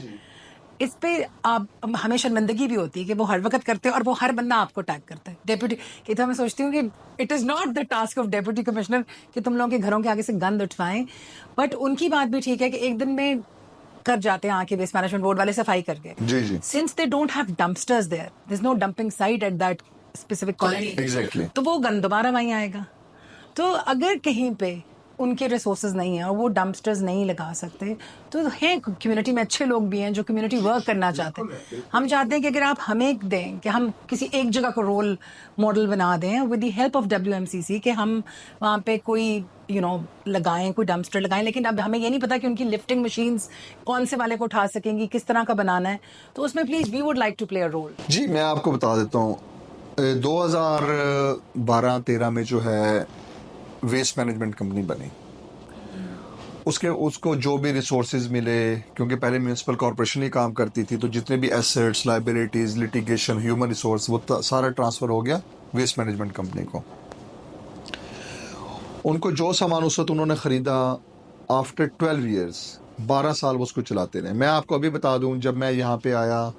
इस पे आप हमें शर्मिंदगी भी होती है कि वो हर वक्त करते हैं और वो हर बंदा आपको टैग करता है डेप्यूटी की। तो मैं सोचती हूँ कि it is not the task of deputy commissioner कि तुम लोगों के घरों के आगे से गंद उठवाएं, बट उनकी बात भी ठीक है कि एक दिन में कर जाते हैं आके वेस्ट मैनेजमेंट बोर्ड वाले सफाई करके। जी जी since they don't have dumpsters there, there is no dumping site at that specific colony, exactly. तो वो गंद दोबारा वहीं आएगा। तो अगर कहीं पे उनके रिसोर्सेज नहीं है और वो डंपस्टर्स नहीं लगा सकते, तो हैं कम्युनिटी में अच्छे लोग भी हैं जो कम्युनिटी वर्क करना चाहते हैं। हम चाहते हैं कि अगर आप हमें दें कि हम किसी एक जगह को रोल मॉडल बना दें with the help of WMCC, कि हम वहाँ पे कोई लगाएं, कोई डंपस्टर लगाएं, लेकिन अब हमें ये नहीं पता कि उनकी लिफ्टिंग मशीन्स कौन से वाले को उठा सकेंगी, किस तरह का बनाना है। तो उसमें please we would like to play a role. जी मैं आपको बता देता हूँ, 2012-13 में जो है वेस्ट मैनेजमेंट कंपनी बनी, उसको जो भी रिसोर्सेज मिले, क्योंकि पहले म्यूनिसिपल कॉरपोरेशन ही काम करती थी, तो जितने भी assets, liabilities, litigation, human resource, वो सारा ट्रांसफ़र हो गया वेस्ट मैनेजमेंट कंपनी को। उनको जो सामान उस वक्त उन्होंने ख़रीदा, आफ्टर 12 ईयर्स, 12 साल वो उसको चलाते रहे। मैं आपको अभी बता दूं, जब मैं यहाँ पे आया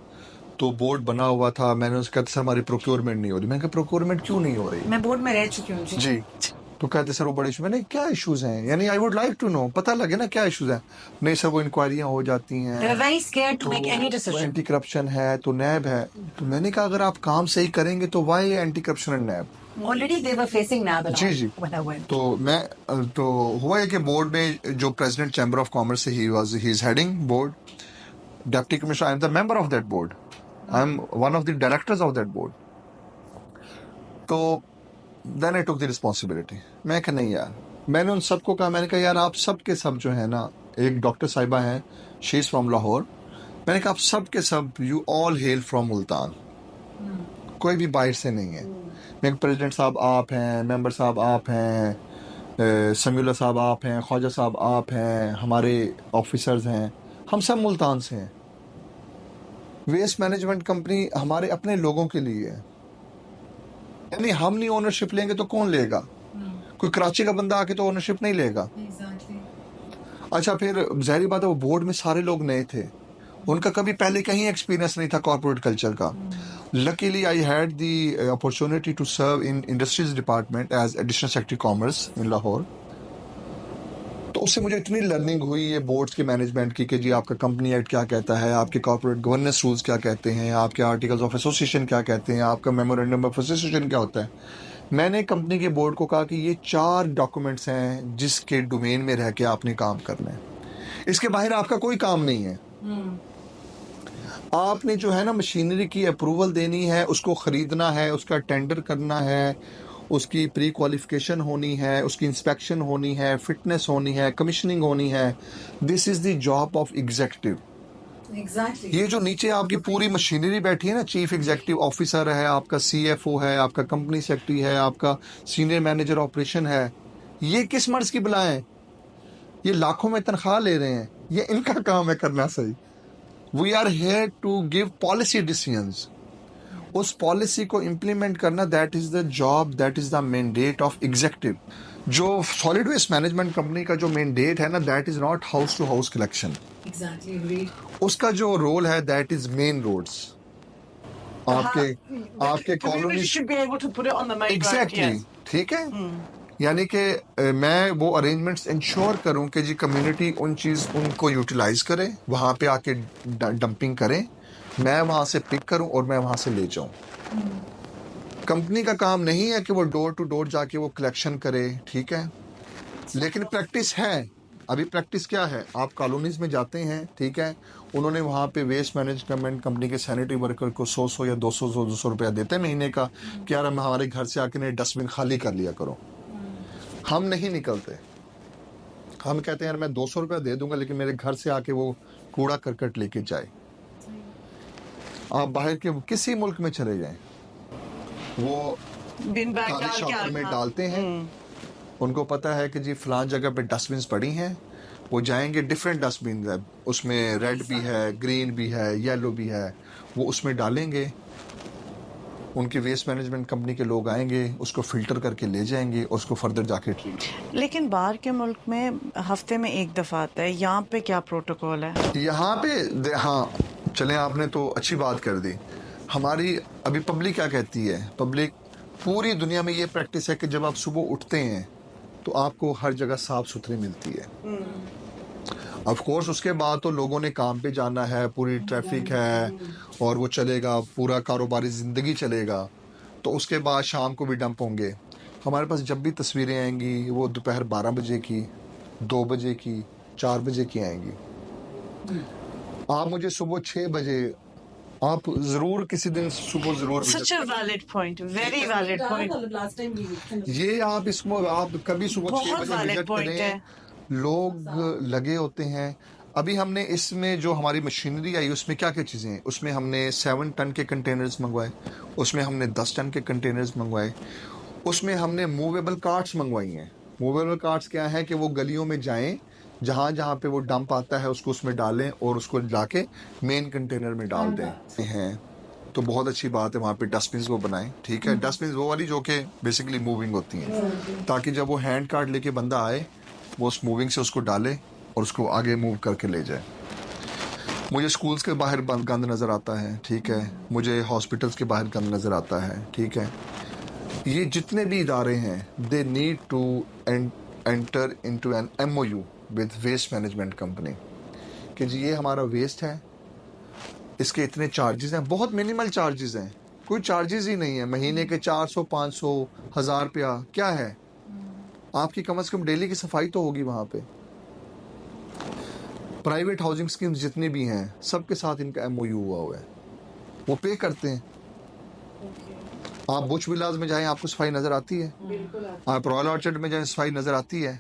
तो बोर्ड बना हुआ था, मैंने उससे कहा सर हमारी प्रोक्योरमेंट नहीं हो रही। मैंने कहा प्रोक्योरमेंट क्यों नहीं हो रही? मैं बोर्ड में रह चुकी हूँ जी। जी। तो कहते सर वो बड़े इशू। मैंने क्या इश्यूज हैं, यानी I would like to know, पता लगे ना क्या इश्यूज हैं। नहीं सर वो इंक्वायरियां हो जाती They were हैं, very scared to make any decision. Anti corruption है तो नैब है। तो मैंने कहा अगर आप काम सही करेंगे तो why anti corruption and NAB? Already they were facing NAB and जी all जी। when I went. तो हुआ है कि बोर्ड में जो प्रेसिडेंट चैम्बर ऑफ कॉमर्स से he is heading board, deputy commissioner, I am the member of that board, I am one of the directors of that board. तो then I took the responsibility. मैं कहा नहीं यार, मैंने उन सबको कहा, मैंने कहा यार आप सब के सब जो है ना, एक डॉक्टर साहिबा हैं, शी इज फ्रॉम लाहौर, मैंने कहा आप सब के सब you all hello from Multan, कोई भी बाहर से नहीं है। मैं प्रेसिडेंट साहब आप हैं, मेंबर साहब आप हैं, समीउल्लाह साहब आप हैं, ख्वाजा साहब आप हैं, हमारे ऑफिसर्स हैं, हम सब मुल्तान से हैं। वेस्ट मैनेजमेंट कंपनी हमारे अपने लोगों के लिए है, यानी हम नहीं ओनरशिप लेंगे तो कौन लेगा? कोई कराची का बंदा आके तो ओनरशिप नहीं लेगा। अच्छा फिर ज़ाहिर बात है वो बोर्ड में सारे लोग नए थे, उनका कभी पहले कहीं एक्सपीरियंस नहीं था कॉर्पोरेट कल्चर का। Luckily I had the opportunity to serve in industries department as additional secretary commerce in Lahore. तो उससे मुझे इतनी लर्निंग हुई ये बोर्ड्स के मैनेजमेंट की कि जी आपका कंपनी एक्ट क्या कहता है, आपके कॉर्पोरेट गवर्नेंस रूल्स क्या कहते हैं, आपके आर्टिकल्स ऑफ एसोसिएशन क्या कहते हैं, आपका मेमोरेंडम ऑफ एसोसिएशन क्या होता है। मैंने कंपनी के बोर्ड को कहा कि ये 4 डॉक्यूमेंट्स हैं जिसके डोमेन में रह के आपने काम करना है, इसके बाहर आपका कोई काम नहीं है। आपने जो है ना मशीनरी की अप्रूवल देनी है, उसको ख़रीदना है, उसका टेंडर करना है, उसकी प्री क्वालिफिकेशन होनी है, उसकी इंस्पेक्शन होनी है, फिटनेस होनी है, कमीशनिंग होनी है। This is the job of executive. Exactly. ये जो नीचे आपकी पूरी मशीनरी बैठी है ना, चीफ एग्जीक्यूटिव ऑफिसर है, आपका सीएफओ है, आपका कंपनी सेक्रेटरी है, आपका सीनियर मैनेजर ऑपरेशन है, ये किस मर्ज की बुलाएं? ये लाखों में तनख्वाह ले रहे हैं, ये इनका काम है करना सही। We are here to give policy decisions, उस पॉलिसी को इम्प्लीमेंट करना, that is the job, that is the mandate of executive. जो सॉलिड वेस्ट मैनेजमेंट कंपनी का जो मैंडेट है ना, that is not house to house collection. Exactly. Agreed. उसका जो रोल है दैट इज मेन रोड्स, आपके The community colony. should be able to put it on the main road, exactly, yes. ठीक है। यानी कि मैं वो अरेंजमेंट्स इंश्योर करूं कि जी कम्युनिटी उनको यूटिलाइज करे, वहाँ पे आके डंपिंग करें, मैं वहाँ से पिक करूं और मैं वहाँ से ले जाऊं। कंपनी का काम नहीं है कि वो डोर टू डोर जाके वो कलेक्शन करे, ठीक है, लेकिन प्रैक्टिस है। अभी प्रैक्टिस क्या है, आप कॉलोनीज में जाते हैं, ठीक है, उन्होंने वहाँ पे वेस्ट मैनेजमेंट कंपनी के सैनिटरी वर्कर को 100 या 200 रुपया देते हैं महीने का कि यार हम हमारे घर से आके डस्टबिन खाली कर लिया करो। हम नहीं निकलते, हम कहते हैं यार मैं 200 रुपया दे दूंगा लेकिन मेरे घर से आके वो कूड़ा करकट लेके जाए। आप बाहर के किसी मुल्क में चले जाएं, वो बिन बैग खाली डाल के शॉपर में आना। डालते हैं, उनको पता है कि जी फलान जगह पे डस्टबिन पड़ी हैं, वो जाएंगे, डिफरेंट डस्टबिन है, उसमें रेड भी है, ग्रीन भी है, येलो भी है, वो उसमें डालेंगे। उनकी वेस्ट मैनेजमेंट कंपनी के लोग आएंगे, उसको फिल्टर करके ले जाएंगे, उसको फर्दर जाके ट्रीट। लेकिन बाहर के मुल्क में हफ्ते में एक दफ़ा आता है, यहाँ पे क्या प्रोटोकॉल है? यहाँ पे हाँ चलें, आपने तो अच्छी बात कर दी। हमारी अभी पब्लिक क्या कहती है, पब्लिक पूरी दुनिया में ये प्रैक्टिस है कि जब आप सुबह उठते हैं तो आपको हर जगह साफ सुथरी मिलती है। ऑफ कोर्स उसके बाद तो लोगों ने काम पे जाना है, पूरी ट्रैफिक है और वो चलेगा, पूरा कारोबारी ज़िंदगी चलेगा, तो उसके बाद शाम को भी डंप होंगे। हमारे पास जब भी तस्वीरें आएंगी वो दोपहर 12 बजे की, 2 बजे की, 4 बजे की आएंगी। आप मुझे सुबह 6 बजे, आप ज़रूर किसी दिन सुबह ज़रूर Such a valid point, very valid point. Last time we ये आप इसको आप कभी सुबह 6 बहुत बजे valid विजिट point है। करें, लोग लगे होते हैं। अभी हमने इसमें जो हमारी मशीनरी आई उसमें क्या क्या चीज़ें हैं, उसमें हमने 7 टन के कंटेनर्स मंगवाए, उसमें हमने 10 टन के कंटेनर्स मंगवाए, उसमें हमने मूवेबल कार्ट्स मंगवाई हैं। मूवेबल कार्ट्स क्या है कि वो गलियों में जाएं, जहाँ जहाँ पे वो डंप आता है उसको उसमें डालें और उसको जाके मेन कंटेनर में डाल दें हैं। तो बहुत अच्छी बात है, वहाँ पे डस्टबिन वो बनाएं, ठीक है। डस्टबिन वो वाली जो कि बेसिकली मूविंग होती हैं, ताकि जब वो हैंड कार्ड लेके बंदा आए वो उस मूविंग से उसको डाले और उसको आगे मूव करके ले जाए। मुझे स्कूल्स के बाहर गंद नज़र आता है, ठीक है। मुझे हॉस्पिटल्स के बाहर गंद नज़र आता है, ठीक है। ये जितने भी इदारे हैं, they need to enter into an MOU with waste management company कि जी ये हमारा वेस्ट है, इसके इतने चार्जेस हैं, बहुत मिनिमल चार्जेस हैं, कोई चार्जेस ही नहीं है, महीने के 400 500 1000 रुपया क्या है। आपकी कम से कम डेली की सफाई तो होगी वहाँ पे। प्राइवेट हाउसिंग स्कीम्स जितनी भी हैं सबके साथ इनका MOU हुआ है, वो पे करते हैं। आप बुश विलास में जाएं आपको सफाई नजर आती है, आप रॉयल ऑर्चर्ड में जाएं सफाई नजर आती है,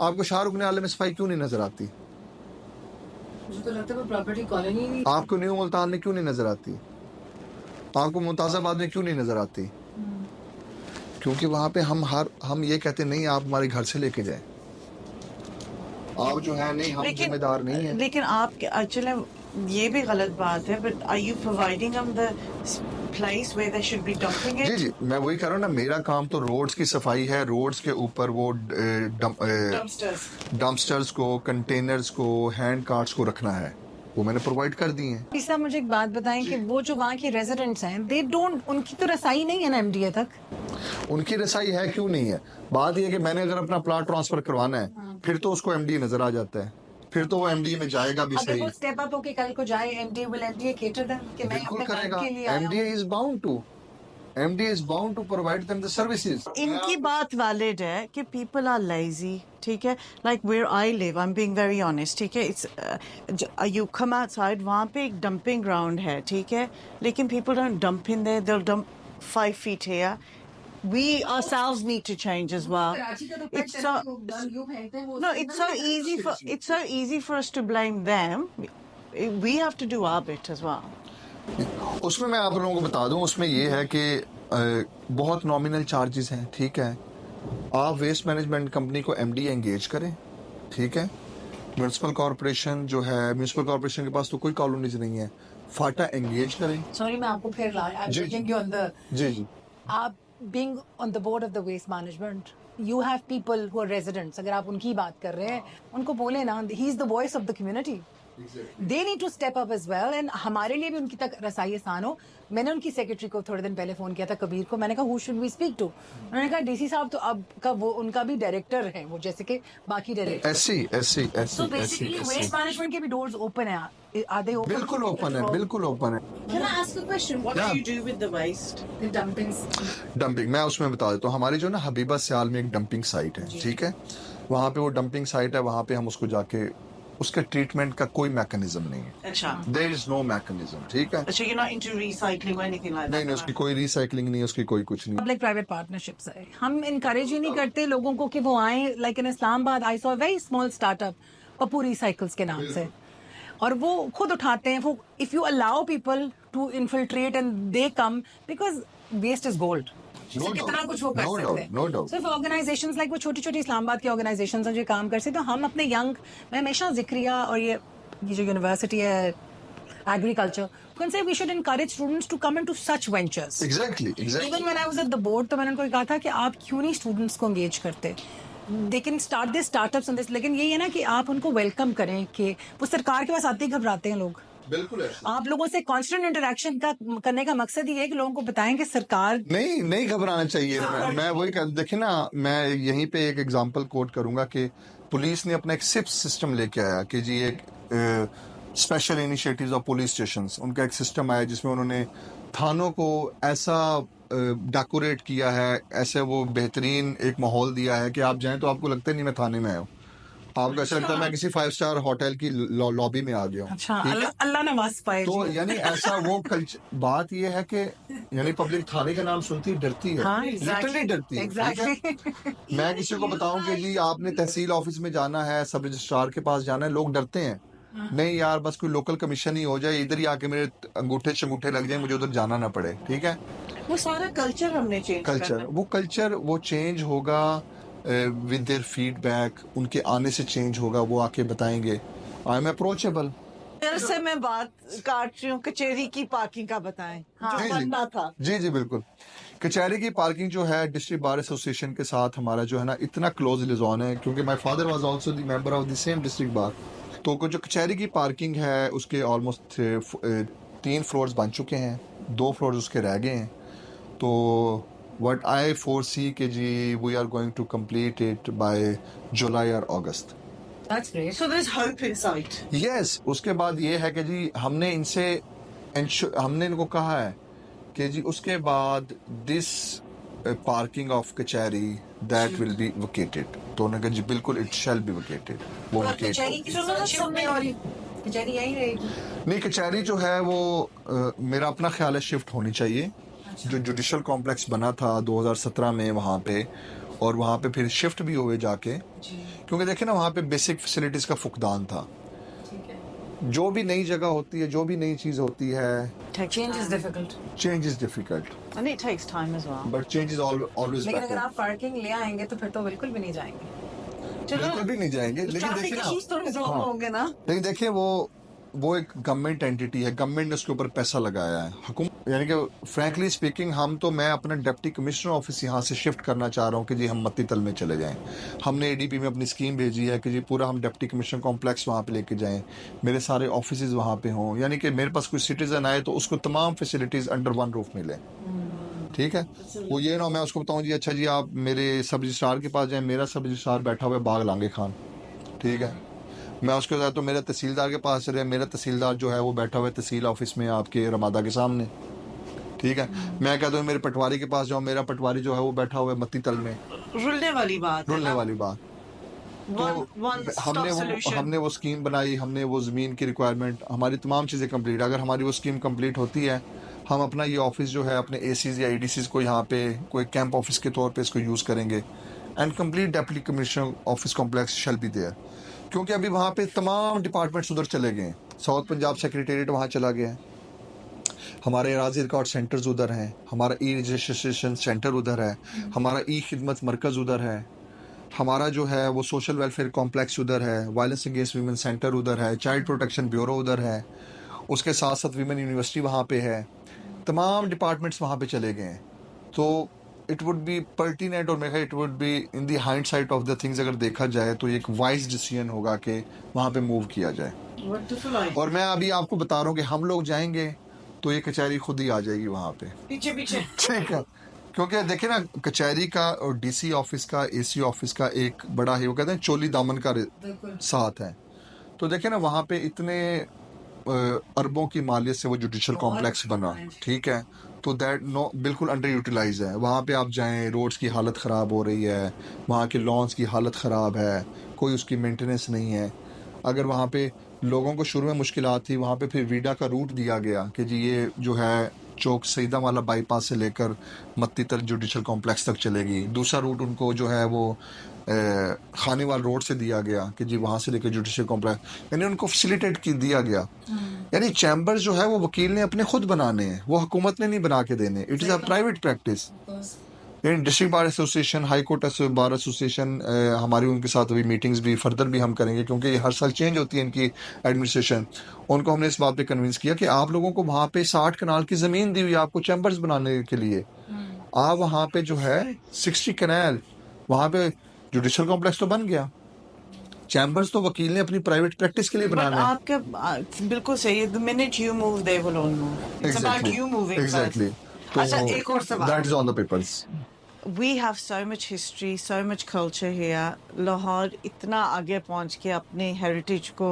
आपको शाहरुख नियाले में सफाई क्यों नहीं नजर आती? मुझे तो लगता है वो प्रॉपर्टी कॉलोनी आपको न्यू मुल्तान में क्यों नहीं नजर आती? आपको मुमताजाबाद में क्यों नहीं नजर आती? क्योंकि वहां पे हम ये कहते नहीं आप हमारे घर से लेके जाए, आप जो है नहीं हम जिम्मेदार नहीं है। लेकिन आप एक्चुअली ये भी गलत बात है, बट आर यू प्रोवाइडिंग हम the place where they should be dumping it? जी मैं वही कर रहा हूँ ना, मेरा काम तो रोड्स की सफाई है, रोड्स के ऊपर वो डंपस्टर्स को, कंटेनर्स को, हैंड कार्ट्स को रखना है, वो मैंने प्रोवाइड कर दी हैं। तीसरा मुझे एक बात बताएं कि वो जो वहाँ के रेजिडेंट्स हैं, दे डोंट, उनकी तो रसाई नहीं है ना MDA तक। उनकी रसाई है क्यों नहीं है? बात यह है कि मैंने अगर अपना प्लाट ट्रांसफर करवाना है फिर तो उसको MDA नजर आ जाता है, फिर तो वो MDA में जाएगा भी अगर सही। वो स्टेप अप होके कल को जाए, MDA cater them कि मैं बिल्कुल अपने काम करेगा। के लिए आया हूं। MDA is bound to provide them the services. इनकी बात वैलिड है कि people are lazy, ठीक है। Like where I live, I'm being very honest, ठीक है। It's you come outside, वहाँ पे एक dumping ground है, ठीक है। लेकिन people don't dump in there, they'll dump 5 feet here. We ourselves need to change as well. It's so no, it's so easy for us to blame them. We have to do our bit as well. उसमें मैं आप लोगों को बता दूं, उसमें ये है कि बहुत नॉमिनल चार्जेस हैं, ठीक है। आप वेस्ट मैनेजमेंट कंपनी को MDA एंगेज करें, ठीक है। म्यूनसिपल कॉर्पोरेशन जो है, म्यूनसिपल कॉर्पोरेशन के पास तो कोई कॉलोनीज नहीं है, फाटा एंगेज करें। सॉरी मैं आपको फिर जी आप being on the board of the waste management, you have people who are residents, अगर आप उनकी बात कर रहे हैं, उनको बोले ना, he is the voice of the community. They need to step up as well, and हमारे लिए भी उनकी तक रसाई आसान हो। मैंने उनकी सेक्रेटरी को थोड़े दिन पहले फोन किया था, कबीर को, मैंने कहा who should we speak to? उन्होंने कहा DC साहब तो अब का वो उनका भी डायरेक्टर है, वो जैसे कि बाकी director. So basically waste management के भी doors open है। Are they open? बिल्कुल ओपन है, बिल्कुल ओपन है। Can I ask a question? What do you do with the waste? The dumpings. Dumping मैं उसमें बता देता हूँ। हमारी जो ना हबीबा सियाल में एक डंपिंग साइट है, ठीक है। वहाँ पे वो डंपिंग साइट है, वहाँ पे हम उसको जाके, उसके ट्रीटमेंट का कोई मैकेनिज्म नहीं है। अच्छा। There is no mechanism, ठीक है। So you're not into recycling or anything like that? नहीं, उसकी कोई रिसाइकलिंग नहीं है, उसकी कोई कुछ नहीं। पब्लिक प्राइवेट पार्टनरशिप्स है। हम इनकरेज ही नहीं करते लोगों को कि वो आए। Like in Islamabad I saw very small startup Pappu recycles के नाम से, और वो खुद उठाते हैं। वो if you allow people to infiltrate and they come, because waste is gold, कितना कुछ वो कर सकते हैं। सिर्फ ऑर्गेनाइजेशंस लाइक वो छोटी छोटी इस्लामाबाद की ऑर्गेनाइजेशंस जो काम कर सकते, तो हम अपने यंग, मैं हमेशा जिक्रिया और ये जो यूनिवर्सिटी है agriculture, you can say we should encourage students to come into such ventures. Exactly. Even when I was at the board, तो मैंने उनको कहा था कि आप क्यों नहीं स्टूडेंट्स को engage करते? They can start their startups on this. लेकिन यही है ना कि आप उनको वेलकम करें, कि वो सरकार के पास आते ही घबराते हैं लोग। बिल्कुल है। आप लोगों से कांस्टेंट इंटरेक्शन का करने का मकसद ये है कि लोगों को बताएं कि सरकार नहीं घबराना चाहिए। मैं वही देखिए ना, मैं यहीं पे एक एग्जांपल कोट करूंगा कि पुलिस ने अपना एक SIPS सिस्टम लेके आया कि जी एक special initiatives of police stations, उनका एक सिस्टम आया जिसमें उन्होंने थानों को ऐसा डेकोरेट किया है, ऐसे वो बेहतरीन एक माहौल दिया है कि आप जाएं तो आपको लगता ही नहीं मैं थाने में आया हूँ, आपको ऐसा लगता है मैं किसी 5 स्टार होटल की लॉबी में आ गया हूँ। अच्छा, अल्लाह नवाज पाए। तो यानी ऐसा वो कल्चर। बात ये है कि यानी पब्लिक थाने का नाम सुनती डरती है, लिटरली डरती है। मैं किसी को बताऊं कि जी आपने तहसील ऑफिस में जाना है, सब रजिस्ट्रार के पास जाना है, लोग डरते हैं। नहीं यार, बस कोई लोकल कमीशन ही हो जाए, इधर ही आके मेरे अंगूठे शंगूठे लग जाए, मुझे उधर जाना ना पड़े, ठीक है। वो सारा कल्चर हमने कल्चर वो चेंज होगा विद देयर फीडबैक, उनके आने से चेंज होगा। वो आके बताएंगे आई एम अप्रोचेबल। फिर से मैं बात काट रही हूँ, कचेरी की पार्किंग का बताएं जो जी जी बनना था। जी जी बिल्कुल। कचहरी की पार्किंग जो है डिस्ट्रिक्ट बार एसोसिएशन के साथ हमारा जो है ना इतना क्लोज लिजॉन है, क्योंकि my father was also the member of the same district bar. तो जो कचहरी की पार्किंग है उसके ऑलमोस्ट 3 फ्लोर्स बन चुके हैं, 2 फ्लोर्स उसके रह गए हैं। तो व्हाट आई फोरसी कि जी we are going to complete it by July और अगस्त। That's great. So there's hope in sight. Yes, उसके बाद ये है कि जी हमने इनको कहा है कि जी उसके बाद दिस पार्किंग ऑफ कचहरी दैट विल बी वकेटेड। तो उन्होंने कहा जी बिल्कुल इट शैल बी वकेटेड। वो वकेट कचहरी की जरूरत शिफ्ट नहीं हो रही, कचहरी यहीं रहेगी। नहीं, कचहरी जो है वो मेरा अपना ख्याल है शिफ्ट होनी चाहिए। जो जुडिशल कॉम्प्लेक्स बना था 2017 में वहाँ पे, और वहाँ पे फिर शिफ्ट भी हुए जाके, जी क्योंकि देखे ना वहाँ पे बेसिक फैसिलिटीज का फुकदान था। ठीक है। जो भी नई जगह होती है, जो भी नई चीज़ होती है, Change is difficult. Change is difficult And it takes time as well. But change is always लेकिन अगर बेटर। आप पार्किंग ले आएंगे तो फिर तो बिल्कुल भी नहीं जाएंगे। बिल्कुल भी नहीं जाएंगे, लेकिन ट्रैफिक देखिए ना, इश्यूज तो रिजॉल्व हाँ, होंगे ना। लेकिन देखिए वो एक गवर्नमेंट एंटिटी है, गवर्नमेंट ने उसके ऊपर पैसा लगाया है। हुकूमत यानी कि फ्रैंकली स्पीकिंग मैं अपना डिप्टी कमिश्नर ऑफिस यहाँ से शिफ्ट करना चाह रहा हूँ कि जी हम मत्तीतल में चले जाएं। हमने एडीपी में अपनी स्कीम भेजी है कि जी पूरा हम डिप्टी कमिश्नर कॉम्प्लेक्स वहाँ पे लेके जाएं, मेरे सारे ऑफिस वहाँ पे हों, यानी कि मेरे पास कोई सिटीजन आए तो उसको तमाम फैसिलिटीज अंडर वन रूफ मिले। ठीक है, वो ये ना मैं उसको बताऊँ जी अच्छा जी आप मेरे सब रजिस्ट्रार के पास जाएं, मेरा सब रजिस्ट्रार बैठा हुआ है बाग लांगे खान, ठीक है, मैं उसके साथ तो मेरे तहसीलदार के पास चले, मेरा तहसीलदार जो है वो बैठा हुआ है तहसील ऑफिस में आपके रमादा के सामने, ठीक है, मैं कहता हूँ मेरे पटवारी के पास जाओ, मेरा पटवारी जो है वो बैठा हुआ है मत्ती तल में। रुलने वाली बात है रुलने ना। वाली बात। one तो stop solution. हमने वो स्कीम बनाई, हमने वो ज़मीन की रिक्वायरमेंट, हमारी तमाम चीज़ें कंप्लीट, अगर हमारी वो स्कीम कंप्लीट होती है, हम अपना ये ऑफिस जो है अपने एसीज या ईडीसीज को यहाँ पे कोई कैंप ऑफिस के तौर पे इसको यूज़ करेंगे, and complete deputy commissioner office complex shall be there. क्योंकि अभी वहाँ पे तमाम डिपार्टमेंट्स उधर चले गए हैं, साउथ पंजाब सेक्रेटेरिएट वहाँ चला गया है, हमारे एराजी रिकॉर्ड सेंटर्स उधर हैं, हमारा ई रजिस्ट्रेशन सेंटर उधर है, हमारा ई खिदमत मरकज़ उधर है, हमारा जो है वो सोशल वेलफेयर कॉम्प्लेक्स उधर है, वायलेंस अगेंस्ट वीमेन सेंटर उधर है, चाइल्ड प्रोटेक्शन ब्यूरो उधर है, उसके साथ साथ वीमेन यूनिवर्सिटी वहाँ पे है, तमाम डिपार्टमेंट्स वहाँ पे चले गए हैं। तो इट वुड बी पर्टिनेंट, और मेरा it would be in the hind side of the things, अगर देखा जाए तो एक वाइज डिसीजन होगा कि वहाँ पे मूव किया जाए। और मैं अभी आपको बता रहा हूँ कि हम लोग जाएंगे तो ये कचहरी खुद ही आ जाएगी वहाँ पे पीछे पीछे। ठीक है, क्योंकि देखिए ना कचहरी का और डीसी ऑफिस का, एसी ऑफिस का एक बड़ा ही वो कहते हैं चोली दामन का साथ है। तो देखिए ना वहाँ पे इतने अरबों की मालियत से वो जुडिशल कॉम्प्लेक्स बना, ठीक है, तो दैट नो बिल्कुल अंडर यूटिलाइज है। वहाँ पे आप जाएं, रोड्स की हालत ख़राब हो रही है, वहाँ के लॉन्स की हालत ख़राब है, कोई उसकी मेंटेनेंस नहीं है। अगर वहाँ पे लोगों को शुरू में मुश्किलात थी, वहाँ पे फिर वीडा का रूट दिया गया कि जी ये जो है चौक सईदा वाला बाईपास से लेकर मत्ती तक जुडिशल कॉम्प्लेक्स तक चलेगी। दूसरा रूट उनको जो है वो खानेवाल रोड से दिया गया कि जी वहाँ से लेकर जुडिशल कॉम्प्लेक्स, यानी उनको फैसिलिटेट की दिया गया। यानी चैम्बर जो है वो वकील ने अपने खुद बनाने हैं, वो हुकूमत ने नहीं बना के देने। It is a private practice. यानी district bar association, high court bar association, हमारी उनके साथ अभी मीटिंग्स भी फर्दर भी हम करेंगे, क्योंकि ये हर साल चेंज होती है इनकी एडमिनिस्ट्रेशन। उनको हमने इस बात पे कन्विंस किया कि आप लोगों को वहाँ पे 60 कनाल की ज़मीन दी हुई है आपको चैम्बर्स बनाने के लिए, आप वहाँ पे जो है 60 कनाल वहाँ पे जुडिशल कॉम्प्लेक्स तो बन गया, चैम्बर्स तो वकील ने अपनी प्राइवेट प्रैक्टिस के लिए बट बनाना है। आपके बिल्कुल सही है। The minute you move they will all move. It's about you moving. Exactly. अच्छा, एक और सवाल। That is on the papers. We have so much history, so much culture here. Lahore इतना आगे पहुंच के अपने heritage को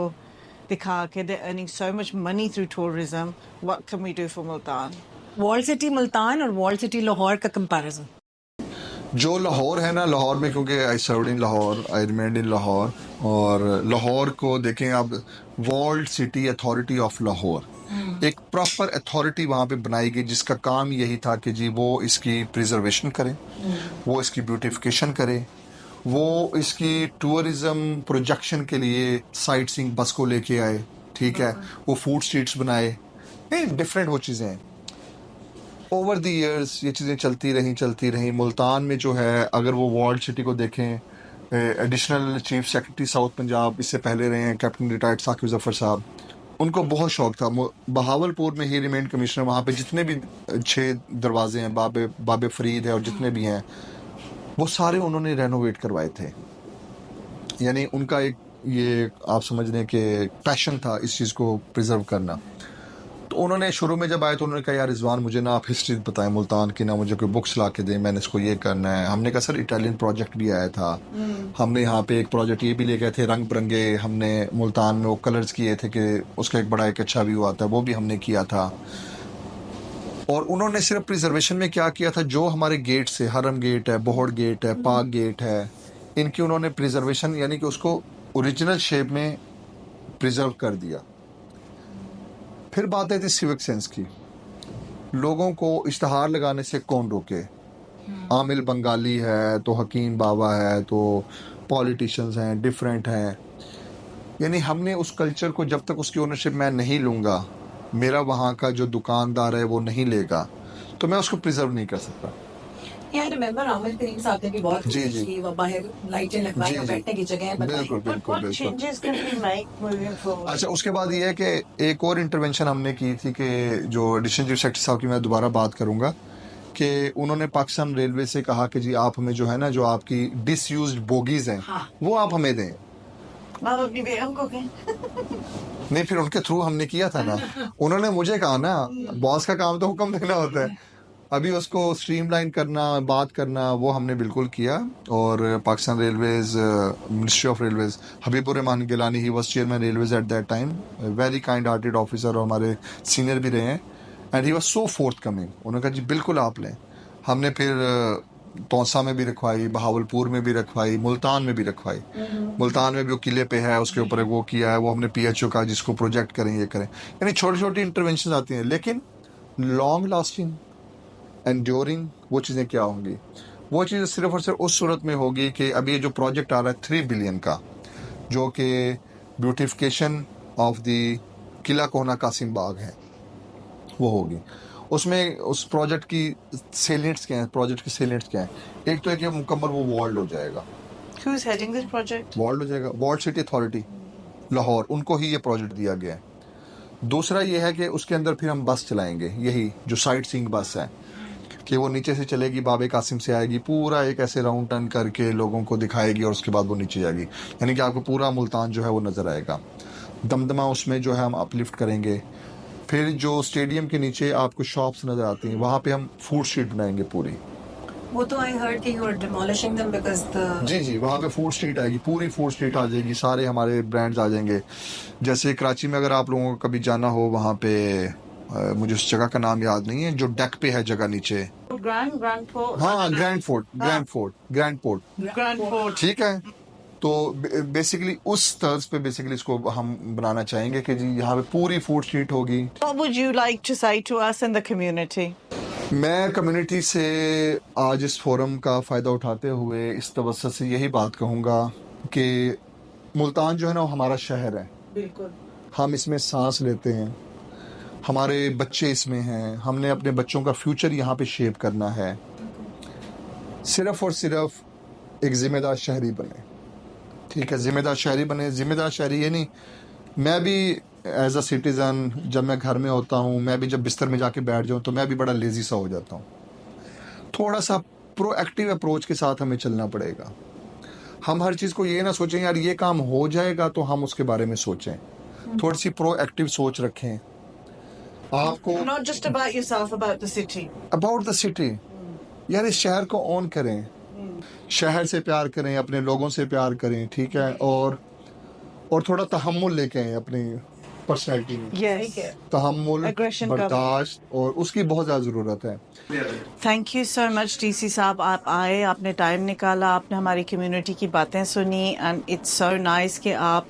दिखा के they're earning so much money through tourism. What can we do for Multan? Wall city Multan और वॉल सिटी लाहौर का कंपैरिजन। जो लाहौर है ना, लाहौर में क्योंकि I served in Lahore, I remained in Lahore, और लाहौर को देखें आप, world city authority of Lahore, एक प्रॉपर अथॉरिटी वहाँ पे बनाई गई जिसका काम यही था कि जी वो इसकी प्रिजर्वेशन करे, वो इसकी ब्यूटिफिकेशन करे, वो इसकी टूरिज्म प्रोजेक्शन के लिए साइट सीइंग बस को लेके आए, ठीक है, वो फूड स्ट्रीट्स बनाए, डिफरेंट वो चीज़ें हैं। ओवर द ईयर्स ये चीज़ें चलती रहीं। मुल्तान में जो है अगर वो वर्ल्ड सिटी को देखें, additional chief secretary south Punjab इससे पहले रहे हैं कैप्टन रिटायर्ड साकिब जफर साहब, उनको बहुत शौक था। बहावलपुर में ही रिमेंड कमिश्नर, वहाँ पे जितने भी 6 दरवाजे हैं, बाबे फरीद है और जितने भी हैं, वो सारे उन्होंने रेनोवेट करवाए थे। यानी उनका एक ये आप समझ लें कि पैशन था इस चीज़ को प्रिजर्व करना। तो उन्होंने शुरू में जब आए तो उन्होंने कहा यार रिजवान मुझे ना आप हिस्ट्री बताएं मुल्तान की, ना मुझे कोई बुक्स ला के दें, मैंने इसको ये करना है। हमने कहा सर इटालियन प्रोजेक्ट भी आया था, हमने यहाँ पे एक प्रोजेक्ट ये भी ले गए थे, रंग बिरंगे हमने मुल्तान में वो कलर्स किए थे कि उसका एक बड़ा एक अच्छा व्यू आता है, वो भी हमने किया था। और उन्होंने सिर्फ प्रिजर्वेशन में क्या किया था, जो हमारे गेट से हरम गेट है, बोहड़ गेट है, पाक गेट है, इनकी उन्होंने प्रिजर्वेशन यानी कि उसको ओरिजिनल शेप में प्रिजर्व कर दिया। फिर बात आई थी सिविक सेंस की। लोगों को इश्तहार लगाने से कौन रोके? आमिल बंगाली है तो हकीम बाबा है तो पॉलिटिशियंस हैं, डिफरेंट हैं। यानी हमने उस कल्चर को जब तक उसकी ओनरशिप मैं नहीं लूँगा, मेरा वहाँ का जो दुकानदार है वो नहीं लेगा, तो मैं उसको प्रिजर्व नहीं कर सकता। Yeah, I remember आमिर करीम साहब ने भी बहुत जी, कोशिश जी। की, वो बाहर लाइटें लगवाई जी, और जी। बैठने की जगह बनाई। बिल्कुल बिल्कुल What बिल्कुल। changes can we make moving forward? अच्छा, उसके बाद ये है कि एक और इंटरवेंशन हमने की थी कि जो एडिशनल चीफ सेक्रेटरी साहब की मैं दोबारा बात करूंगा कि उन्होंने पाकिस्तान रेलवे से कहा कि जी आप हमें जो है ना, जो आपकी डिसयूज्ड बोगीज हैं, हाँ। वो आप हमें दें। आप अपनी बेगम को कहें। नहीं, फिर उनके थ्रू हमने किया था ना। उन्होंने मुझे कहा ना, बॉस का काम तो हुक्म देना होता है। अभी उसको स्ट्रीमलाइन करना, बात करना, वो हमने बिल्कुल किया। और Pakistan railways, ministry of railways, Habibur Rahman Gilani, he was chairman railways at that time, very kind hearted officer, और हमारे सीनियर भी रहे हैं, and he was so forthcoming. उन्होंने कहा जी बिल्कुल आप लें। हमने फिर तौसा में भी रखवाई, बहावलपुर में भी रखवाई, मुल्तान में भी रखवाई। मुल्तान में भी वो किले पे है, उसके ऊपर वो किया है, वो हमने PHO का, जिसको प्रोजेक्ट करें ये करें। यानी छोटी छोटी इंटरवेंशन आती हैं, लेकिन लॉन्ग लास्टिंग एंड्योरिंग वो चीज़ें क्या होंगी? वो चीज़ें सिर्फ और सिर्फ उस सूरत में होगी कि अभी ये जो प्रोजेक्ट आ रहा है 3 बिलियन का, जो कि ब्यूटिफिकेशन ऑफ द किला कोहना कासिम बाग है, वो होगी। उसमें उस प्रोजेक्ट की सेलियंट्स क्या हैं? प्रोजेक्ट की सेलियंट्स क्या हैं? एक तो है कि मुकम्मल वो वॉल्ड हो जाएगा। Who's heading this project? Walled हो जाएगा, वॉल्ड सिटी अथॉरिटी लाहौर, उनको ही ये प्रोजेक्ट दिया गया है। दूसरा ये है कि उसके अंदर फिर हम बस चलाएंगे, यही जो साइट सीइंग बस है, कि वो नीचे से चलेगी, बाबे कासिम से आएगी, पूरा एक ऐसे राउंड टर्न करके लोगों को दिखाएगी और उसके बाद वो नीचे जाएगी। यानी कि आपको पूरा मुल्तान जो है वो नज़र आएगा। दमदमा उसमें जो है हम अपलिफ्ट करेंगे। फिर जो स्टेडियम के नीचे आपको शॉप्स नज़र आती हैं, वहाँ पे हम फूड स्ट्रीट बनाएंगे पूरी। वो तो आई हर्ड कि you are demolishing them because the जी जी, वहाँ पे फूड स्ट्रीट आएगी, पूरी फूड स्ट्रीट आ जाएगी, सारे हमारे ब्रांड्स आ जाएंगे। जैसे कराची में अगर आप लोगों को कभी जाना हो, वहाँ पे मुझे उस जगह का नाम याद नहीं है, जो डेक पे है जगह नीचे। Grand Fort. हाँ, ग्रैंड फोर्ट, ठीक है। तो बेसिकली उस तर्ज पे बेसिकली इसको हम बनाना चाहेंगे कि जी यहाँ पे पूरी फूड स्ट्रीट होगी। What would you like to say to us in the community? मैं कम्युनिटी से आज इस फोरम का फ़ायदा उठाते हुए इस तवज्जो से यही बात कहूँगा कि मुल्तान जो है ना वो हमारा शहर है, बिल्कुल हम इसमें सांस लेते हैं, हमारे बच्चे इसमें हैं, हमने अपने बच्चों का फ्यूचर यहाँ पे शेप करना है। सिर्फ़ और सिर्फ एक ज़िम्मेदार शहरी बने, ठीक है, ज़िम्मेदार शहरी बने। ज़िम्मेदार शहरी ये नहीं, मैं भी एज अ सिटीज़न जब मैं घर में होता हूँ, मैं भी जब बिस्तर में जाके बैठ जाऊँ तो मैं भी बड़ा लेज़ी सा हो जाता हूँ। थोड़ा सा प्रोएक्टिव अप्रोच के साथ हमें चलना पड़ेगा। हम हर चीज़ को ये ना सोचें यार ये काम हो जाएगा तो हम उसके बारे में सोचें, थोड़ी सी प्रोएक्टिव सोच रखें। आपको Not just about yourself, about the city. About the city, यार इस शहर को ऑन करें, शहर से प्यार करें, अपने लोगों से प्यार करें, ठीक है, और थोड़ा तहम्मुल लेके आएं अपनी पर्सनैलिटी में। Yes. तहम्मुल, Aggression का- बर्दाश्त, और उसकी बहुत ज़्यादा ज़रूरत है। Thank you so much DC साहब, आप आए, आपने टाइम निकाला, आपने हमारी कम्युनिटी की बातें सुनी, एंड इट्स सो नाइस कि आप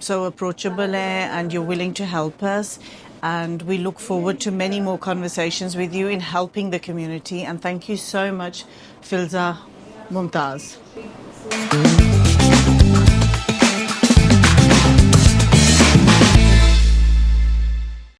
so approachable हैं and you're willing to help us, and we look forward to many more conversations with you in helping the community, and thank you so much Filza Mumtaz.